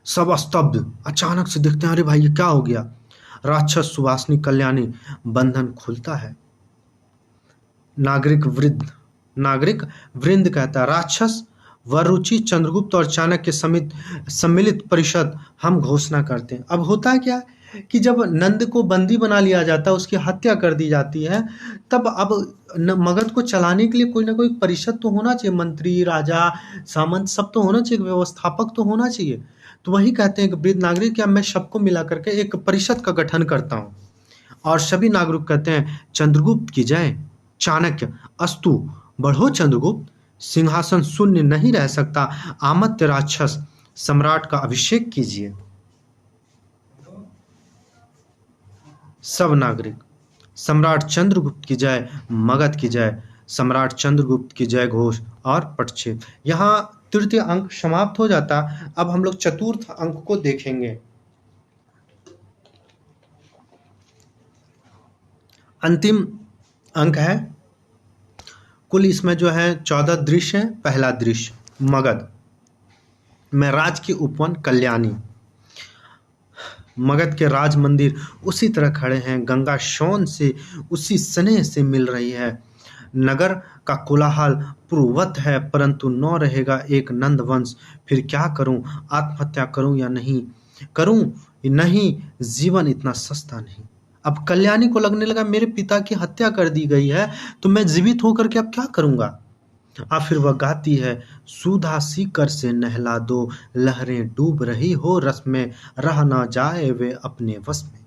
सब स्तब्ध, अचानक से देखते हैं अरे भाई ये क्या हो गया? राक्षस सुवासिनी कल्याणी, बंधन खुलता है। नागरिक वृंद कहता है राक्षस वरुचि, चंद्रगुप्त और चाणक्य समित सम्मिलित परिषद हम घोषणा करते हैं। अब होता है क्या कि जब नंद को बंदी बना लिया जाता है, उसकी हत्या कर दी जाती है, तब अब मगध को चलाने के लिए कोई ना कोई परिषद तो होना चाहिए, मंत्री, राजा, सामंत सब तो होना चाहिए, व्यवस्थापक तो होना चाहिए। तो वही कहते हैं कि वृद्ध नागरिक क्या मैं सबको मिला करके एक परिषद का गठन करता हूँ। और सभी नागरिक कहते हैं चंद्रगुप्त की जय। चाणक्य, अस्तु, बढ़ो चंद्रगुप्त, सिंहासन शून्य नहीं रह सकता, आमत्य राक्षस सम्राट का अभिषेक कीजिए। सब नागरिक, सम्राट चंद्रगुप्त की जय, मगध की जय, सम्राट चंद्रगुप्त की जय घोष और पटछेद। यहाँ तृतीय अंक समाप्त हो जाता। अब हम लोग चतुर्थ अंक को देखेंगे। अंतिम अंक है, कुल इसमें जो है 14 दृश्य है। पहला दृश्य, मगध में राज की उपवन कल्याणी। मगध के राज मंदिर उसी तरह खड़े हैं, गंगा शौन से उसी स्नेह से मिल रही है। नगर का कोलाहल पूर्ववत है, परंतु न रहेगा एक नंद वंश। फिर क्या करूं, आत्महत्या करूं या नहीं करूं? नहीं, जीवन इतना सस्ता नहीं। अब कल्याणी को लगने लगा मेरे पिता की हत्या कर दी गई है, तो मैं जीवित होकर के अब क्या करूंगा। अब फिर वह गाती है, सुधा सीकर से नहला दो, लहरें डूब रही हो रस में, रह ना जाए वे अपने वश में।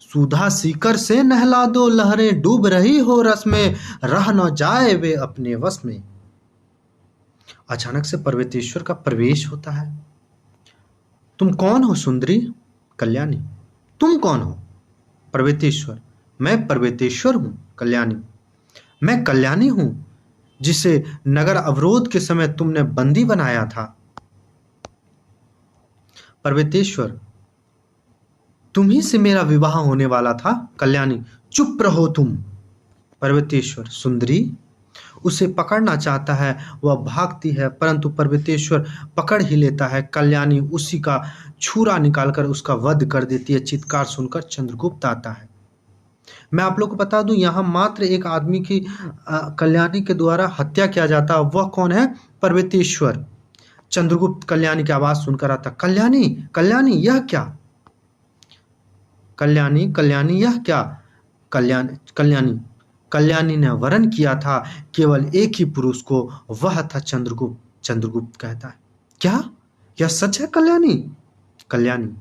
सुधा सीकर से नहला दो, लहरें डूब रही हो रस में, रह न जाए वे अपने वश में। अचानक से पर्वतेश्वर का प्रवेश होता है। तुम कौन हो सुंदरी? कल्याणी। तुम कौन हो? पर्वतेश्वर। मैं पर्वतेश्वर हूं। कल्याणी। मैं कल्याणी हूं जिसे नगर अवरोध के समय तुमने बंदी बनाया था। पर्वतेश्वर। तुम्ही से मेरा विवाह होने वाला था। कल्याणी। चुप रहो तुम। पर्वतेश्वर। सुंदरी। उसे पकड़ना चाहता है, वह भागती है, परंतु पर्वतेश्वर पकड़ ही लेता है। कल्याणी उसी का छुरा निकालकर उसका वध कर देती है। चित्कार सुनकर चंद्रगुप्त आता है। मैं आप लोग को बता दूं, यहाँ मात्र एक आदमी की कल्याणी के द्वारा हत्या किया जाता है। वह कौन है? पर्वतेश्वर। चंद्रगुप्त कल्याणी की आवाज सुनकर आता, कल्याणी, कल्याणी यह क्या? कल्याणी, कल्याणी यह क्या? कल्याणी कल्याणी ने वरण किया था केवल एक ही पुरुष को, वह था चंद्रगुप्त। चंद्रगुप्त कहता है, क्या यह सच है कल्याणी? कल्याणी।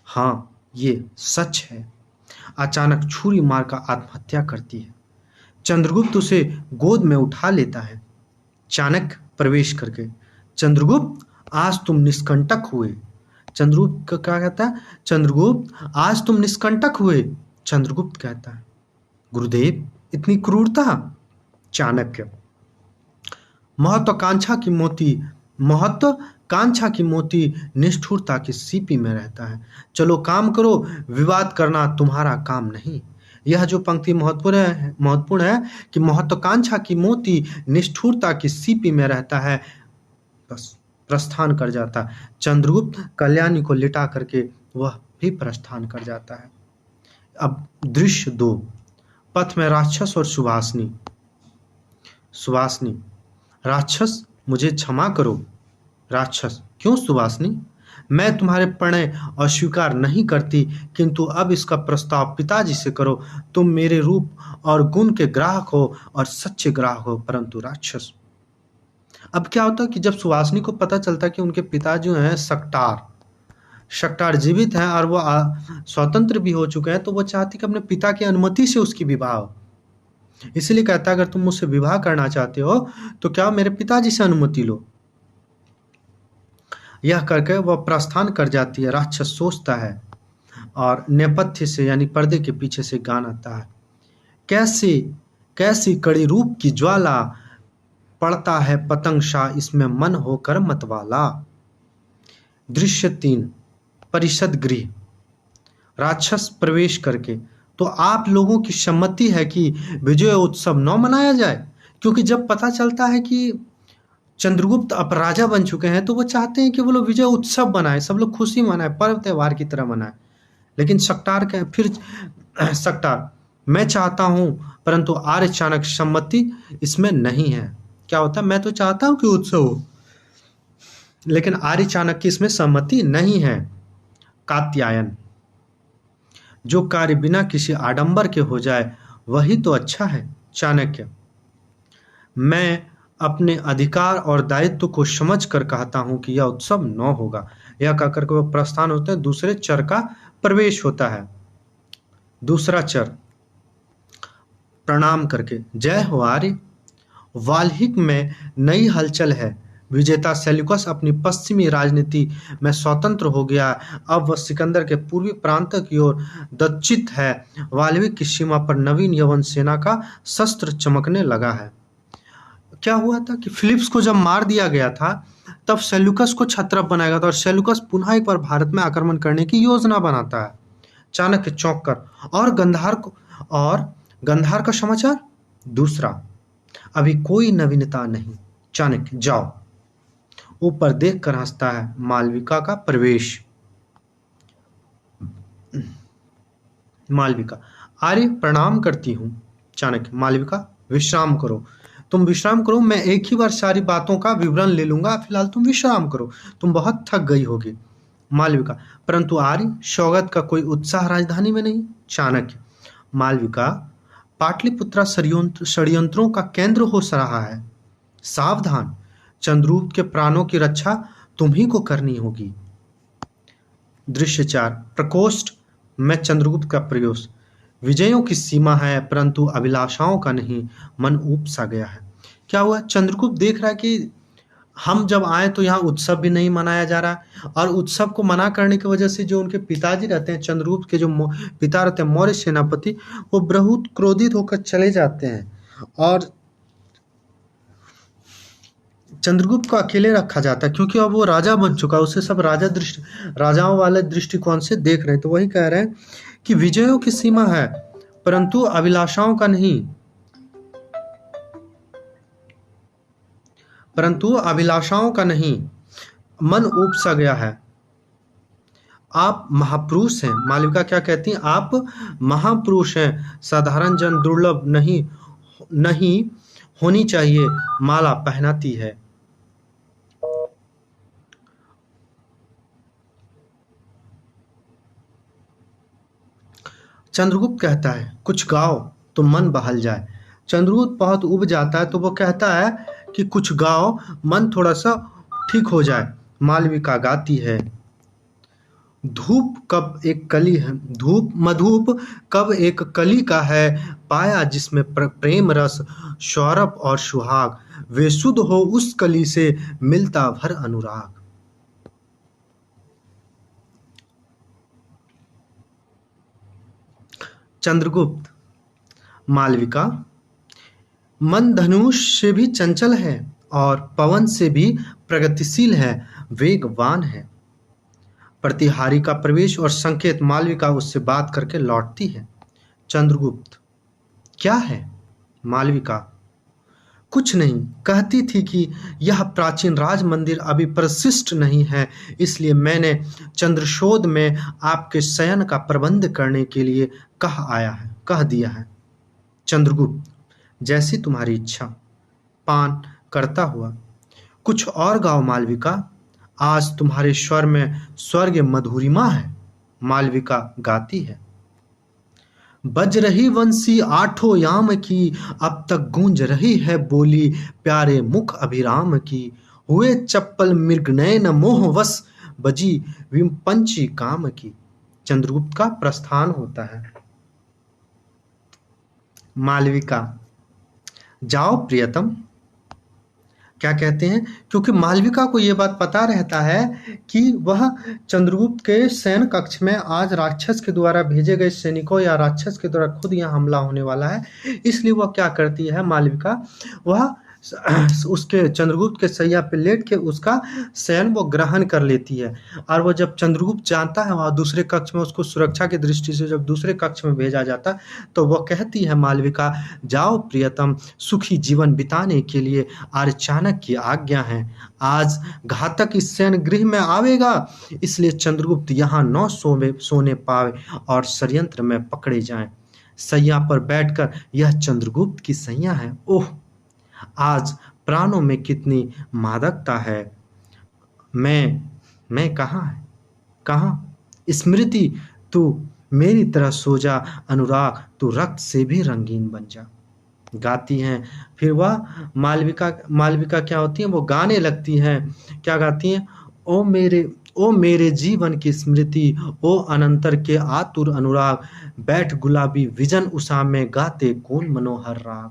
हाँ, ये सच है। अचानक छुरी मार का आत्महत्या करती है। चंद्रगुप्त उसे गोद में उठा लेता है। चाणक्य प्रवेश करके, चंद्रगुप्त आज तुम निष्कंटक हुए। चंद्रगुप्त क्या कहता है? चंद्रगुप्त आज तुम निष्कंटक हुए। चंद्रगुप्त कहता है, गुरुदेव इतनी क्रूरता? चाणक्य। महत्वाकांक्षा की मोती निष्ठुरता की सीपी में रहता है। चलो काम करो, विवाद करना तुम्हारा काम नहीं। यह जो पंक्ति महत्वपूर्ण है कि महत्वाकांक्षा की मोती निष्ठुरता की सीपी में रहता है। बस प्रस्थान कर जाता है। चंद्रगुप्त कल्याणी को लिटा करके वह भी प्रस्थान कर जाता है। अब दृश्य 2, पथ में राक्षस और सुभाषनी। सुभाषनी। राक्षस, मुझे क्षमा करो। राक्षस। क्यों सुभाषनी? मैं तुम्हारे प्रणय अस्वीकार नहीं करती, किंतु अब इसका प्रस्ताव पिताजी से करो। तुम मेरे रूप और गुण के ग्राहक हो और सच्चे ग्राहक हो। परंतु राक्षस। अब क्या होता है कि जब सुहासिनी को पता चलता है कि उनके पिता जो हैं शकटार जीवित हैं और वो स्वतंत्र भी हो चुके हैं, तो वो चाहती कि अपने पिता की अनुमति से उसकी विवाह हो। इसलिए कहता है, अगर तुम मुझसे विवाह करना चाहते हो तो क्या मेरे पिताजी से अनुमति लो। यह करके वह प्रस्थान कर जाती है। राक्षस सोचता है और नेपथ्य से यानी पर्दे के पीछे से गाना आता है, कैसी कैसी कड़ी रूप की ज्वाला, पड़ता है पतंग शाह इसमें मन होकर मतवाला। दृश्य 3, परिषद गृह। राक्षस प्रवेश करके, तो आप लोगों की सम्मति है कि विजय उत्सव न मनाया जाए? क्योंकि जब पता चलता है कि चंद्रगुप्त अब राजा बन चुके हैं, तो वो चाहते हैं कि वो लोग विजय उत्सव बनाए, सब लोग खुशी मनाए, पर्व त्योहार की तरह मनाए। लेकिन शकटार, मैं चाहता हूं, परंतु आर्य चाणक्य सम्मति इसमें नहीं है। क्या होता है? मैं तो चाहता हूं कि उत्सव हो, लेकिन आर्य चाणक्य की इसमें सम्मति नहीं है। कात्यायन। जो कार्य बिना किसी आडंबर के हो जाए वही तो अच्छा है। चाणक्य। मैं अपने अधिकार और दायित्व को समझ कर कहता हूं कि यह उत्सव न होगा। यह कहकर के वह प्रस्थान होते हैं। दूसरे चर का प्रवेश होता है। दूसरा चर, प्रणाम करके, जय हो आर्य। वाल्हिक में नई हलचल है। विजेता सेल्यूकस अपनी पश्चिमी राजनीति में स्वतंत्र हो गया। अब वह सिकंदर के पूर्वी प्रांत की ओर दक्षित है। वाल्हिक की सीमा पर नवीन यवन सेना का शस्त्र चमकने लगा है। क्या हुआ था कि फिलिप्स को जब मार दिया गया था, तब सेल्यूकस को छत्रप बनाया था और सेल्यूकस पुनः एक बार भारत में आक्रमण करने की योजना बनाता है। चाणक्य चौंक कर, और गंधार का समाचार? दूसरा, अभी कोई नवीनता नहीं। चाणक्य, जाओ। ऊपर देखकर हंसता है। मालविका का प्रवेश। मालविका, आर्य प्रणाम करती हूं। चाणक्य, मालविका विश्राम करो। तुम विश्राम करो, मैं एक ही बार सारी बातों का विवरण ले लूंगा, फिलहाल तुम विश्राम करो, तुम बहुत थक गई होगी। मालविका, परंतु आर्य, सौगत का कोई उत्साह राजधानी में नहीं। चाणक्य, मालविका, पाटलिपुत्रा षड्यंत्रों का केंद्र हो रहा है। सावधान, चंद्रगुप्त के प्राणों की रक्षा तुम्ही को करनी होगी। दृश्य 4, प्रकोष्ठ में चंद्रगुप्त का प्रवेश। विजयों की सीमा है परंतु अभिलाषाओं का नहीं, मन ऊब सा गया है। क्या हुआ? चंद्रगुप्त देख रहा है कि हम जब आए तो यहाँ उत्सव भी नहीं मनाया जा रहा है, और उत्सव को मना करने की वजह से जो उनके पिताजी रहते हैं, चंद्रगुप्त के जो पिता रहते हैं मौर्य सेनापति, वो बहुत क्रोधित होकर चले जाते हैं और चंद्रगुप्त को अकेले रखा जाता है, क्योंकि अब वो राजा बन चुका है। उसे सब राजाओं वाले दृष्टिकोण से देख रहे हैं। तो वही कह रहे हैं कि विजयों की सीमा है परंतु अभिलाषाओं का नहीं, मन ऊब सा गया है। आप महापुरुष हैं। मालविका क्या कहती हैं? आप महापुरुष हैं, साधारण जन दुर्लभ नहीं होनी चाहिए, माला पहनाती है। चंद्रगुप्त कहता है, कुछ गाओ तो मन बहल जाए। चंद्रगुप्त बहुत उब जाता है तो वो कहता है कि कुछ गाओ, मन थोड़ा सा ठीक हो जाए। मालविका गाती है, मधुप कब एक कली का है, पाया जिसमें प्रेम रस, सौरभ और सुहाग, वे शुद्ध हो उस कली से मिलता भर अनुराग। चंद्रगुप्त, मालविका, मन धनुष से भी चंचल है और पवन से भी प्रगतिशील है, वेगवान है। प्रतिहारी का प्रवेश और संकेत, मालविका उससे बात करके लौटती है। चंद्रगुप्त, क्या है? मालविका, कुछ नहीं, कहती थी कि यह प्राचीन राज मंदिर अभी प्रतिष्ठित नहीं है, इसलिए मैंने चंद्रशोध में आपके शयन का प्रबंध करने के लिए कह दिया है। चंद्रगुप्त, जैसी तुम्हारी इच्छा। पान करता हुआ, कुछ और गाओ मालविका, आज तुम्हारे स्वर में स्वर्ग मधुरिमा है। मालविका गाती है, बज रही वंशी आठों याम की, अब तक गूंज रही है बोली प्यारे मुख अभिराम की, हुए चप्पल मृगनयन मोहवश, बजी विपंची काम की। चंद्रगुप्त का प्रस्थान होता है। मालविका, जाओ प्रियतम। क्या कहते हैं? क्योंकि मालविका को यह बात पता रहता है कि वह चंद्रगुप्त के सैन्य कक्ष में आज राक्षस के द्वारा भेजे गए सैनिकों या राक्षस के द्वारा खुद यहाँ हमला होने वाला है, इसलिए वह क्या करती है मालविका, वह उसके चंद्रगुप्त के सैया पे लेट के उसका शयन वो ग्रहण कर लेती है। और वो जब चंद्रगुप्त जानता है वहाँ दूसरे कक्ष में, उसको सुरक्षा की दृष्टि से जब दूसरे कक्ष में भेजा जाता तो वह कहती है मालविका, जाओ प्रियतम, सुखी जीवन बिताने के लिए आर्य चाणक्य की आज्ञा है। आज घातक इस शयन गृह में आवेगा, इसलिए चंद्रगुप्त यहाँ न सोने पावे और षड्यंत्र में पकड़े जाएं। सैया पर बैठकर, यह चंद्रगुप्त की सैया है। ओह, आज प्राणों में कितनी मादकता है। मैं कहाँ स्मृति, तू मेरी तरह सो जा, अनुराग तू रक्त से भी रंगीन बन जा। गाती हैं। फिर वह मालविका क्या होती है, वो गाने लगती हैं। क्या गाती हैं? ओ मेरे जीवन की स्मृति, ओ अनंतर के आतुर अनुराग, बैठ गुलाबी विजन उषा में, गाते कौन मनोहर राग।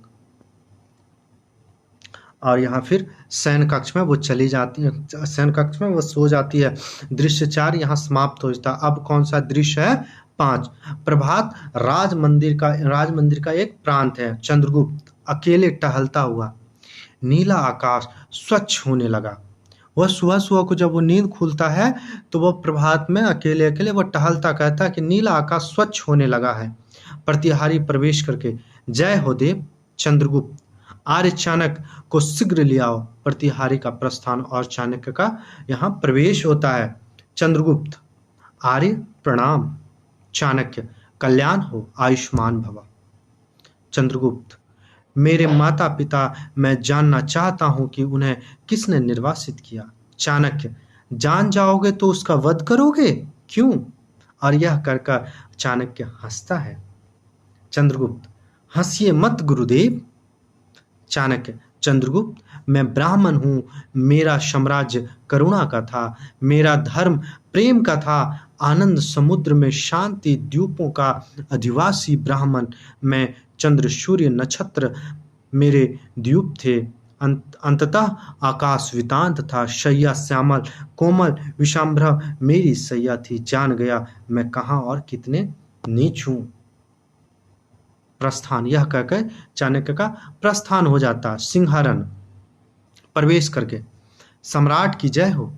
और यहाँ फिर शयन कक्ष में वो चली जाती है, शयन कक्ष में वो सो जाती है। दृश्य 4 यहाँ समाप्त हो जाता है। अब कौन सा दृश्य है? 5। प्रभात, राज मंदिर का एक प्रांत है। चंद्रगुप्त अकेले टहलता हुआ, नीला आकाश स्वच्छ होने लगा। वह सुबह को जब वो नींद खुलता है तो वह प्रभात में अकेले वो टहलता, कहता है कि नीला आकाश स्वच्छ होने लगा है। प्रतिहारी प्रवेश करके, जय हो देव चंद्रगुप्त, आर्य चाणक्य को शीघ्र ले आओ। प्रतिहारी का प्रस्थान और चाणक्य का यहाँ प्रवेश होता है। चंद्रगुप्त, आर्य प्रणाम। चाणक्य, कल्याण हो, आयुष्मान भव। चंद्रगुप्त, मेरे माता पिता, मैं जानना चाहता हूं कि उन्हें किसने निर्वासित किया। चाणक्य, जान जाओगे तो उसका वध करोगे, क्यों? और यह कहकर चाणक्य हंसता है। चंद्रगुप्त, हंसिए मत गुरुदेव। चाणक्य, चंद्रगुप्त, मैं ब्राह्मण हूं, मेरा साम्राज्य करुणा का था, मेरा धर्म प्रेम का था, आनंद समुद्र में शांति द्वीपों का अधिवासी ब्राह्मण मैं, चंद्र सूर्य नक्षत्र मेरे द्वीप थे, अंततः आकाश वितांत था, शैया श्यामल कोमल विषांभ्र मेरी सैया थी, जान गया मैं कहाँ और कितने नीच हूं। प्रस्थान, यह कहकर चाणक्य का प्रस्थान हो जाता। सिंहासन, प्रवेश करके, सम्राट की जय हो।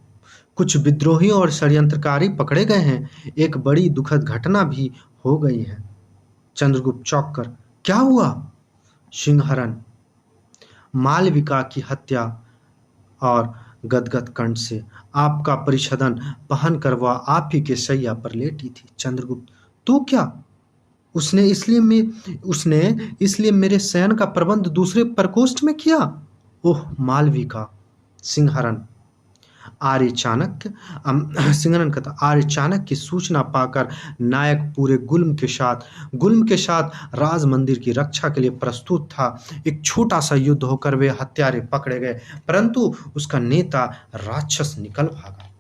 कुछ विद्रोही और षड्यंत्रकारी पकड़े गए हैं, एक बड़ी दुखद घटना भी हो गई है। चंद्रगुप्त चौंक कर, क्या हुआ? सिंहासन, मालविका की हत्या और गदगद कंठ से आपका परिच्छेदन पहनकर वह आप ही के शैया पर लेटी थी। चंद्रगुप्त, तो क्या? उसने इसलिए मेरे शयन का प्रबंध दूसरे प्रकोष्ठ में किया। ओह मालविका। सिंहासन, आर्य चाणक्य सिंहासन कहता, आर्य चाणक्य की सूचना पाकर नायक पूरे गुल्म के साथ राज मंदिर की रक्षा के लिए प्रस्तुत था। एक छोटा सा युद्ध होकर वे हत्यारे पकड़े गए, परंतु उसका नेता राक्षस निकल भागा।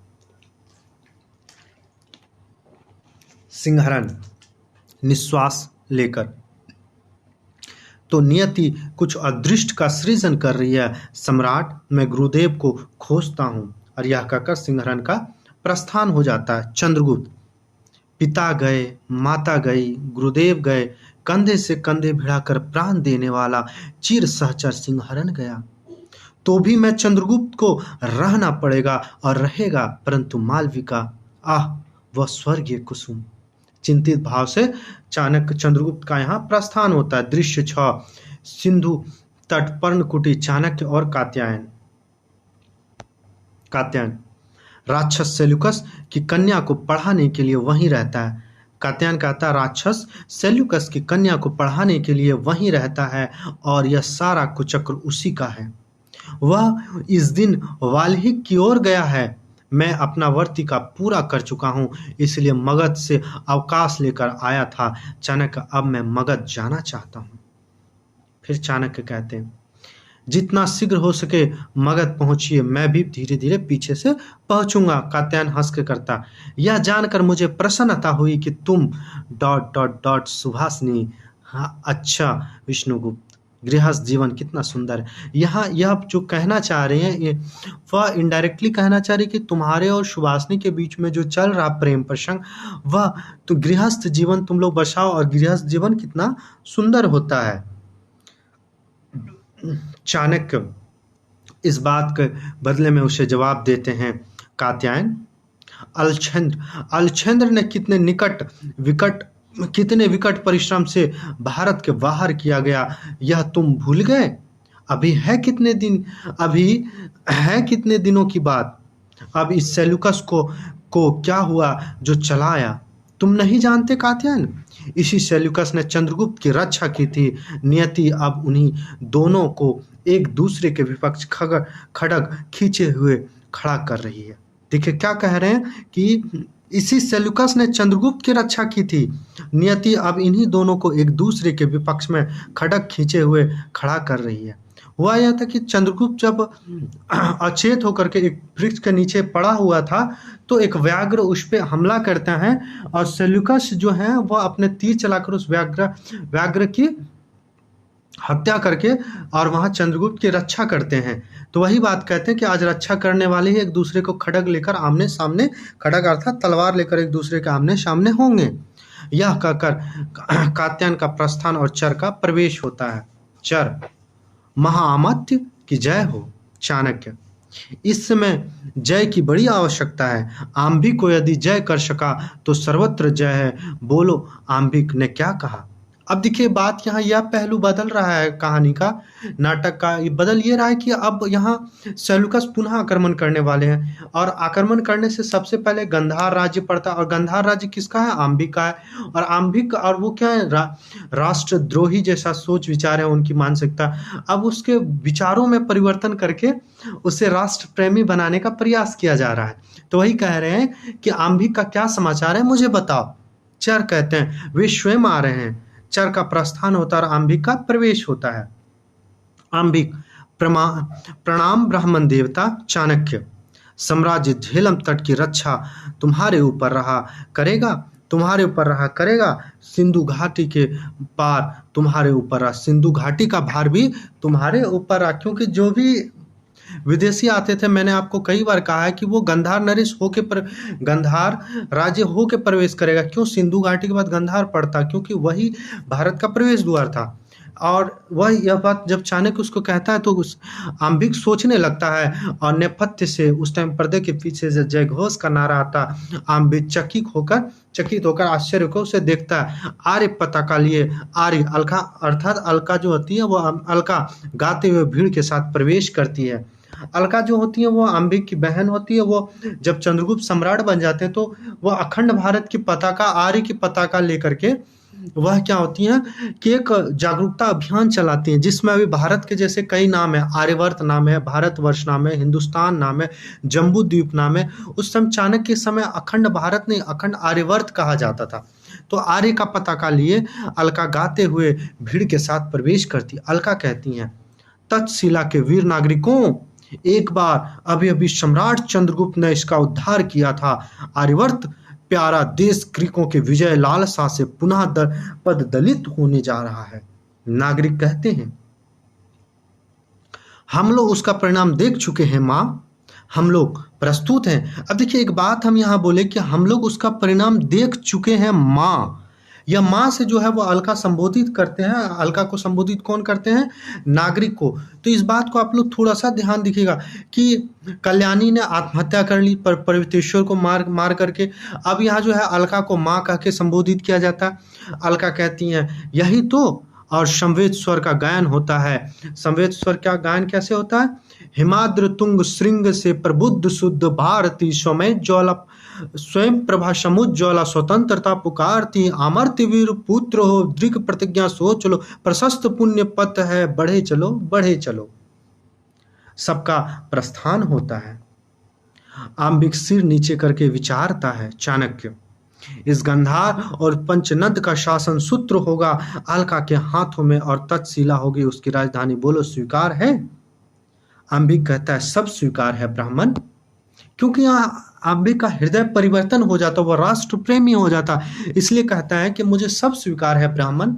सिंहासन निश्वास लेकर, तो नियति कुछ अदृष्ट का सृजन कर रही है। सम्राट, मैं गुरुदेव को खोजता हूं। और यह कहकर सिंहासन का प्रस्थान हो जाता है। चंद्रगुप्त, पिता गए, माता गई, गुरुदेव गए, कंधे से कंधे भिड़ाकर प्राण देने वाला चिर सहचर सिंहासन गया, तो भी मैं चंद्रगुप्त को रहना पड़ेगा और रहेगा, परंतु मालविका, आह वह स्वर्गीय कुसुम। चिंतित भाव से चाणक्य चंद्रगुप्त का यहाँ प्रस्थान होता है। दृश्य 6, सिंधु तट, पर्णकुटी, चाणक्य और कात्यायन। राक्षस सेल्यूकस की कन्या को पढ़ाने के लिए वहीं रहता है। कात्यायन कहता है, राक्षस सेल्यूकस की कन्या को पढ़ाने के लिए वहीं रहता है और यह सारा कुचक्र उसी का है। वह इस दिन वाल्हीक की ओर गया है। मैं अपना वर्तिका पूरा कर चुका हूं, इसलिए मगध से अवकाश लेकर आया था। चाणक्य, अब मैं मगध जाना चाहता हूं। फिर चाणक्य कहते हैं, जितना शीघ्र हो सके मगध पहुंचिए, मैं भी धीरे धीरे पीछे से पहुंचूंगा। कात्यायन हंस के करता, यह जानकर मुझे प्रसन्नता हुई कि तुम ... सुभाषिनी। हाँ अच्छा विष्णुगुप्त, गृहस्थ जीवन कितना सुंदर है। यहाँ यह जो कहना चाह रहे हैं वह इनडायरेक्टली कहना चाह रही कि तुम्हारे और सुभाषिनी के बीच में जो चल रहा प्रेम प्रसंग, वह तो गृहस्थ जीवन तुम लोग बसाओ और गृहस्थ जीवन कितना सुंदर होता है। चाणक्य इस बात के बदले में उसे जवाब देते हैं कात्यायन, अलछेंद्र ने कितने विकट परिश्रम से भारत के बाहर किया गया, यह तुम भूल गए? अभी है कितने दिनों की बात। अब इस सेल्यूकस को क्या हुआ जो चला आया, तुम नहीं जानते कात्यायन? इसी सेल्यूकस ने चंद्रगुप्त की रक्षा की थी। नियति अब उन्हीं दोनों को एक दूसरे के विपक्ष खड़ग खींचे हुए खड़ा कर रही है। देखिए क्या कह रहे हैं कि इसी सेल्यूकस ने चंद्रगुप्त की रक्षा की थी। नियति अब इन्हीं दोनों को एक दूसरे के विपक्ष में खड़ग खींचे हुए खड़ा कर रही है। हुआ यह था कि चंद्रगुप्त जब अचेत होकर के एक वृक्ष के नीचे पड़ा हुआ था, तो एक व्याघ्र उस पर हमला करता है और सेल्यूकस जो है वह अपने तीर चलाकर उस व्याघ्र की हत्या करके और वहां चंद्रगुप्त की रक्षा करते हैं। तो वही बात कहते हैं कि आज रक्षा करने वाले ही एक दूसरे को खड़ग लेकर आमने सामने, खड़ग अर्थात तलवार लेकर एक दूसरे के आमने सामने होंगे। यह कहकर कात्यायन का प्रस्थान और चर का प्रवेश होता है। चर, महाअमात्य की जय हो। चाणक्य, इस समय जय की बड़ी आवश्यकता है। आंबिक को यदि जय कर सका तो सर्वत्र जय है। बोलो आंबिक ने क्या कहा? अब देखिए बात यहाँ यह पहलू बदल रहा है कहानी का, नाटक का ये बदल ये रहा है कि अब यहाँ सेल्यूकस पुनः आक्रमण करने वाले हैं, और आक्रमण करने से सबसे पहले गंधार राज्य पड़ता है। और गंधार राज्य किसका है? आम्बिक का है। और आम्बिक, और वो क्या है? राष्ट्रद्रोही जैसा सोच विचार है उनकी मानसिकता। अब उसके विचारों में परिवर्तन करके उसे राष्ट्र प्रेमी बनाने का प्रयास किया जा रहा है। तो वही कह रहे हैं कि आम्बिक का क्या समाचार है, मुझे बताओ। चर कहते हैं वे स्वयं आ रहे हैं। चर का प्रस्थान होता है और आम्बिक का प्रवेश होता है। आम्बिक, प्रणाम ब्राह्मण देवता चाणक्य। साम्राज्य झेलम तट की रक्षा तुम्हारे ऊपर रहा करेगा, तुम्हारे ऊपर रहा करेगा। सिंधु घाटी के पार तुम्हारे ऊपर रहा, सिंधु घाटी का भार भी तुम्हारे ऊपर रहा। क्योंकि जो भी विदेशी आते थे, मैंने आपको कई बार कहा है कि वो गंधार नरेश होके गंधार राज्य होके प्रवेश करेगा। क्यों? सिंधु घाटी के बाद गंधार पड़ता, क्योंकि वही भारत का प्रवेश द्वार था। और वह यह बात जब चाणक्य उसको कहता है तो उस आम्बिक सोचने लगता है, और नेपथ्य से उस टाइम पर्दे के पीछे से जय घोष का नारा आता। आम्बिक चकित होकर आश्चर्य को उसे देखता है। आर्य पताका लिए, आर्य अलका अर्थात अलका जो होती है वो अलका गाते हुए भीड़ के साथ प्रवेश करती है। अलका जो होती है वो आम्बिक की बहन होती है। वो जब चंद्रगुप्त सम्राट बन जाते हैं तो वह अखंड भारत की पताका, आर्य की पताका लेकर के वह क्या होती हैं कि एक जागरूकता अभियान चलाती हैं, जिसमें अभी भारत के जैसे कई नाम है। आर्यवर्त नाम है, भारतवर्ष नाम है, हिंदुस्तान नाम है, जम्बू द्वीप नाम है। उस समय चाणक्य के समय अखंड भारत नहीं, अखंड आर्यवर्त कहा जाता था। तो आर्य का पताका लिए अलका गाते हुए भीड़ के साथ प्रवेश करती। अलका कहती हैं, तक्षशिला के वीर नागरिकों, एक बार अभी अभी सम्राट चंद्रगुप्त ने इसका उद्धार किया था। आर्यवर्त प्यारा देश ग्रीकों के विजय लालसा से पुनः पद दलित होने जा रहा है। नागरिक कहते हैं, हम लोग उसका परिणाम देख चुके हैं माँ, हम लोग प्रस्तुत हैं। अब देखिए एक बात हम यहाँ बोले कि हम लोग उसका परिणाम देख चुके हैं माँ। यह माँ से जो है वो अलका संबोधित करते हैं। अलका को संबोधित कौन करते हैं? नागरिक को। तो इस बात को आप लोग थोड़ा सा ध्यान दिखिएगा कि कल्याणी ने आत्महत्या कर ली पर्वतेश्वर को मार करके। अब यहाँ जो है अलका को माँ कह के संबोधित किया जाता है। अलका कहती हैं, यही तो और संवेद स्वर का गायन होता है। संवेद स्वर का गायन कैसे होता है? हिमाद्र तुंग श्रृंग से प्रबुद्ध शुद्ध भारती स्वयं प्रभा समुज्ज्वला स्वतंत्रता पुकारती। अमर्त्य वीर पुत्र हो, दृढ़ प्रतिज्ञा सोच लो, प्रशस्त पुण्य पथ है, बढ़े चलो बढ़े चलो। सबका प्रस्थान होता है। आम्बिक सिर नीचे करके विचारता है। चाणक्य, इस गंधार और पंचनद का शासन सूत्र होगा अलका के हाथों में और तक्षशिला होगी उसकी राजधानी। बोलो स्वीकार है? आम्बिक कहता है, सब स्वीकार है ब्राह्मण। क्योंकि यहाँ आम्बिक का हृदय परिवर्तन हो जाता, वह राष्ट्र प्रेमी हो जाता, इसलिए कहता है कि मुझे सब स्वीकार है ब्राह्मण।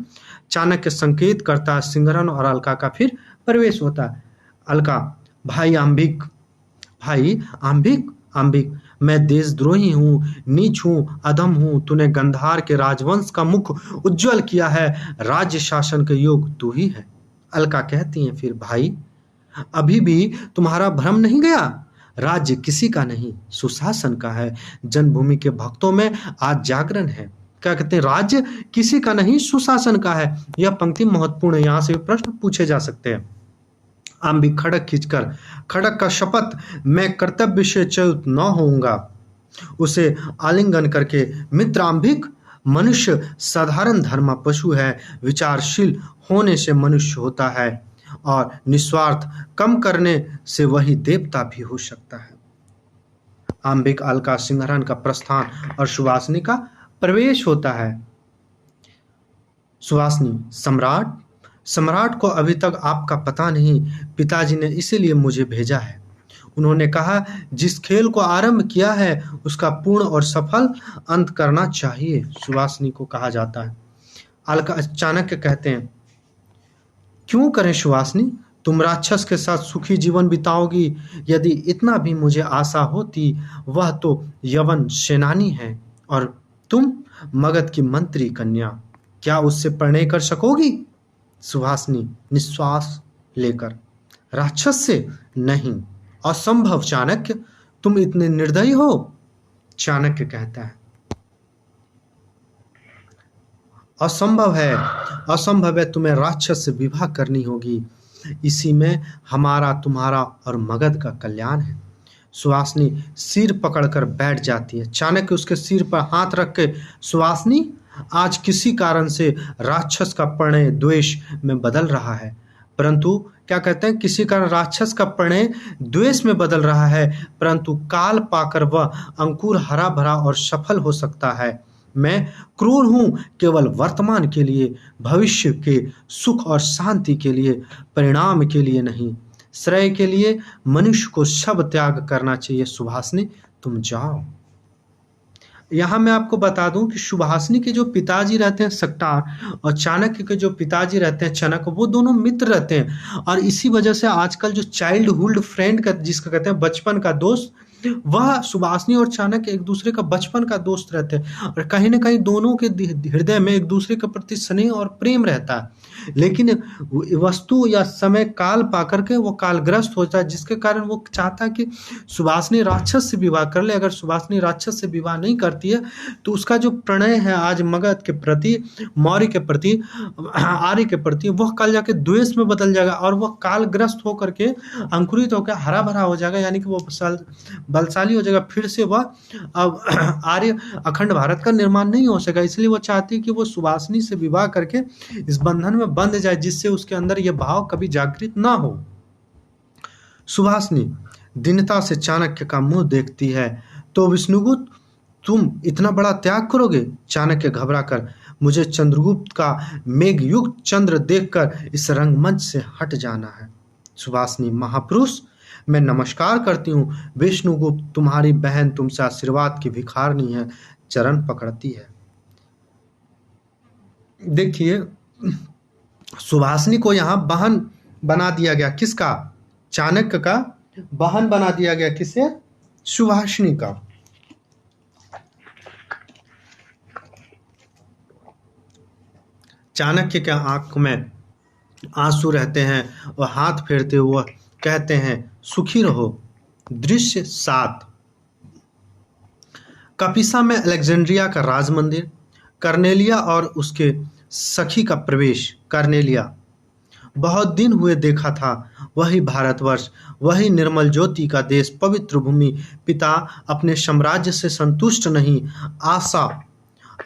चाणक्य संकेत करता है सिंहरण और अलका का फिर प्रवेश होता है। अलका, भाई आम्बिक, भाई आम्बिक, आम्बिक, मैं देशद्रोही हूँ, नीच हूँ, अधम हूँ। तूने गंधार के राजवंश का मुख उज्जवल किया है, राज्य शासन के योग तू ही है। अलका कहती है फिर, भाई अभी भी तुम्हारा भ्रम नहीं गया? राज्य किसी का नहीं, सुशासन का है। जन्मभूमि के भक्तों में आज जागरण है। क्या कहते हैं? राज्य किसी का नहीं, सुशासन का है। यह पंक्ति महत्वपूर्ण है, यहाँ से प्रश्न पूछे जा सकते हैं। आम्बिक खड़क खींचकर, खड़क का शपथ, मैं कर्तव्य से च्युत न होऊंगा। उसे आलिंगन करके, मित्र आम्बिक, मनुष्य साधारण धर्म पशु है, विचारशील होने से मनुष्य होता है और निस्वार्थ कम करने से वही देवता भी हो सकता है। आम्बिक, अलका, सिंहरण का प्रस्थान और सुवासनी का प्रवेश होता है। सुवासनी, सम्राट को अभी तक आपका पता नहीं, पिताजी ने इसीलिए मुझे भेजा है। उन्होंने कहा जिस खेल को आरंभ किया है उसका पूर्ण और सफल अंत करना चाहिए, सुवासनी को कहा जाता है। अलका, चाणक्य कहते हैं, क्यों करें सुवासनी, तुम राक्षस के साथ सुखी जीवन बिताओगी। यदि इतना भी मुझे आशा होती, वह तो यवन सेनानी है और तुम मगध की मंत्री कन्या, क्या उससे प्रणय कर सकोगी? सुहासनी निश्वास लेकर, राक्षस से नहीं, असंभव चाणक्य, तुम इतने निर्दयी हो। चाणक्य कहता है, असंभव है, तुम्हें राक्षस से विवाह करनी होगी। इसी में हमारा, तुम्हारा और मगध का कल्याण है। सुहासिनी सिर पकड़कर बैठ जाती है। चाणक्य उसके सिर पर हाथ रख के, सुहासिनी, आज किसी कारण से राक्षस का प्रणय द्वेष में बदल रहा है, परंतु क्या कहते हैं, किसी कारण राक्षस का प्रणय द्वेष में बदल रहा है, परंतु काल पाकर वह अंकुर हरा भरा और सफल हो सकता है। मैं क्रूर हूं केवल वर्तमान के लिए, भविष्य के सुख और शांति के लिए, परिणाम के लिए नहीं। श्रेय के लिए मनुष्य को सब त्याग करना चाहिए। सुहासिनी, तुम जाओ। यहाँ मैं आपको बता दूं कि सुहासिनी के जो पिताजी रहते हैं सक्टार, और चाणक्य के जो पिताजी रहते हैं चनक, वो दोनों मित्र रहते हैं। और इसी वजह से आजकल जो चाइल्डहुड फ्रेंड का, जिसका कहते हैं बचपन का दोस्त, वह सुहासिनी और चाणक्य एक दूसरे का बचपन का दोस्त रहते हैं, और कहीं ना कहीं दोनों के हृदय में एक दूसरे के प्रति स्नेह और प्रेम रहता है। लेकिन वस्तु या समय काल पाकर के वो कालग्रस्त होता है, जिसके कारण वो चाहता है कि सुहासिनी राक्षस से विवाह कर ले। अगर सुहासिनी राक्षस से विवाह नहीं करती है तो उसका जो प्रणय है आज मगध के प्रति, मौर्य के प्रति, आर्य के प्रति, वह कल जाके द्वेष में बदल जाएगा, और वह कालग्रस्त होकर के अंकुरित होकर हरा भरा हो जाएगा, यानी कि वो बलशाली हो जाएगा। फिर से वह अब आर्य अखंड भारत का निर्माण नहीं हो सकेगा। इसलिए वो चाहती है कि वो सुहासिनी से विवाह करके इस बंधन में बंध जाए, जिससे उसके अंदर यह भाव कभी जागृत ना हो। सुहासिनी दीनता से चाणक्य का मुंह देखती है। तो विष्णुगुप्त, तुम इतना बड़ा त्याग करोगे? चाणक्य घबराकर, मुझे चंद्रगुप्त का मेघयुक्त चंद्र देखकर इस रंगमंच से हट जाना है। सुहासिनी, महापुरुष, मैं नमस्कार करती हूँ। विष्णुगुप्त, तुम्हारी बहन तुमसे आशीर्वाद की भिखारनी है। चरण पकड़ती है। देखिए, सुहासिनी को यहाँ बहन बना दिया गया। किसका? चाणक्य का बहन बना दिया गया। किसे? सुहासिनी का। चाणक्य के आंख में आंसू रहते हैं और हाथ फेरते हुए कहते हैं, सुखी रहो। दृश्य 7। कपिसा में अलेक्जेंड्रिया का राज मंदिर। कर्नेलिया और उसके सखी का प्रवेश। कर्नेलिया, बहुत दिन हुए देखा था, वही भारतवर्ष, वही निर्मल ज्योति का देश, पवित्र भूमि। पिता अपने साम्राज्य से संतुष्ट नहीं,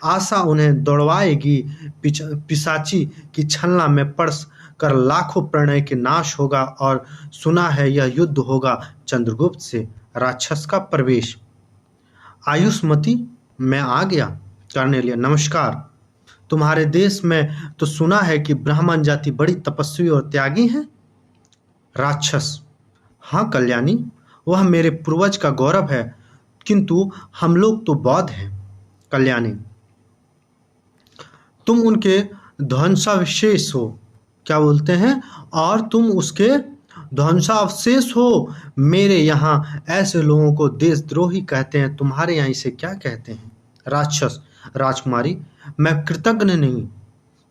आशा उन्हें दौड़वाएगी। पिशाची की छलना में पड़ कर लाखों प्रणय के नाश होगा, और सुना है यह युद्ध होगा चंद्रगुप्त से। राक्षस का प्रवेश। आयुष्मती, मैं आ गया। कर्नेलिया, नमस्कार। तुम्हारे देश में तो सुना है कि ब्राह्मण जाति बड़ी तपस्वी और त्यागी है। राक्षस, हाँ कल्याणी, वह मेरे पूर्वज का गौरव है, किंतु हम लोग तो बौद्ध हैं। कल्याणी, तुम उनके ध्वंसावशेष हो। क्या बोलते हैं? और तुम उसके ध्वंसावशेष हो। मेरे यहाँ ऐसे लोगों को देशद्रोही कहते हैं, तुम्हारे यहाँ इसे क्या कहते हैं? राक्षस, राजकुमारी, मैं कृतज्ञ नहीं।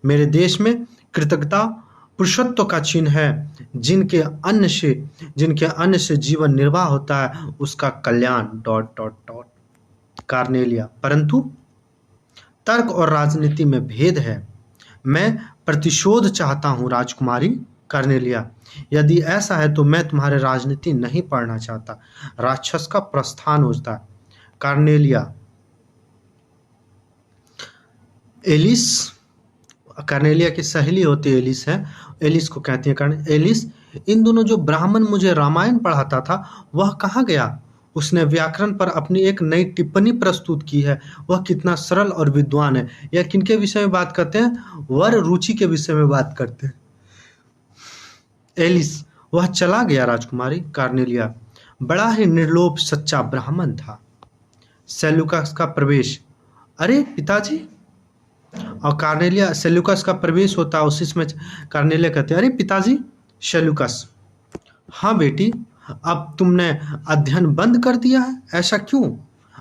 मेरे देश में कृतज्ञता पुरुषत्व का चिन्ह है। जिनके अन्न से जीवन निर्वाह होता है, उसका कल्याण ... कार्नेलिया, परंतु तर्क और राजनीति में भेद है। मैं प्रतिशोध चाहता हूँ राजकुमारी। कर्नेलिया, यदि ऐसा है तो मैं तुम्हारे राजनीति नहीं पढ़ना चाहता। राक्षस का प्रस्थान होता है। कार्नेलिया, एलिस, कर्नेलिया की सहेली होती है एलिस, है, एलिस को कहती है एलिस, इन दोनों जो ब्राह्मण मुझे रामायण पढ़ाता था, वह कहाँ गया? उसने व्याकरण पर अपनी एक नई टिप्पणी प्रस्तुत की है। वह कितना सरल और विद्वान है। यह किनके विषय में बात करते हैं? वर रुचि के विषय में बात करते हैं। एलिस, वह चला गया राजकुमारी। कार्नेलिया, बड़ा ही निर्लोभ सच्चा ब्राह्मण था। सेल्यूकस का प्रवेश। अरे पिताजी! और कार्नेलिया, सेल्यूकस का प्रवेश होता है उसी में। कार्नेलिया कहते हैं, अरे पिताजी! सेल्यूकस, हाँ बेटी, अब तुमने अध्ययन बंद कर दिया है, ऐसा क्यों?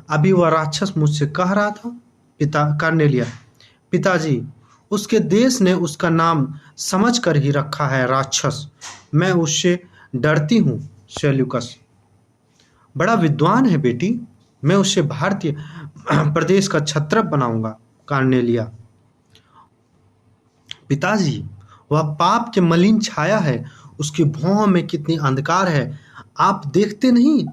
अभी वह राक्षस मुझसे कह रहा था। कार्नेलिया, पिताजी, उसके देश ने उसका नाम समझ कर ही रखा है राक्षस। मैं उससे डरती हूँ। सेल्यूकस, बड़ा विद्वान है बेटी, मैं उसे भारतीय प्रदेश का छत्रप बनाऊंगा। कार्नेलिया, पिताजी, वह पाप के मलिन छाया है, उसकी भौहों में कितनी अंधकार है। आप देखते नहीं,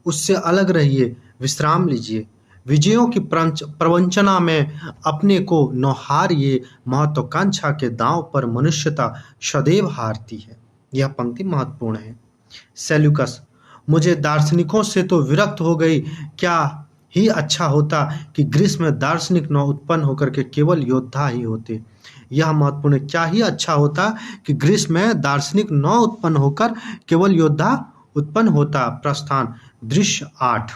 उससे अलग रहिए, विश्राम लीजिए। विजयों की प्रवंचना में अपने को न हारिए, महत्वाकांक्षा के दांव पर मनुष्यता सदैव हारती है। यह पंक्ति महत्वपूर्ण है। सेल्यूकस, मुझे दार्शनिकों से तो विरक्त हो गई, क्या ही अच्छा होता कि ग्रीस में दार्शनिक न उत्पन्न होकर के केवल योद्धा ही होते। यह महत्वपूर्ण है, क्या ही अच्छा होता कि ग्रीस में दार्शनिक न उत्पन्न होकर केवल योद्धा उत्पन्न होता। प्रस्थान दृश्य 8।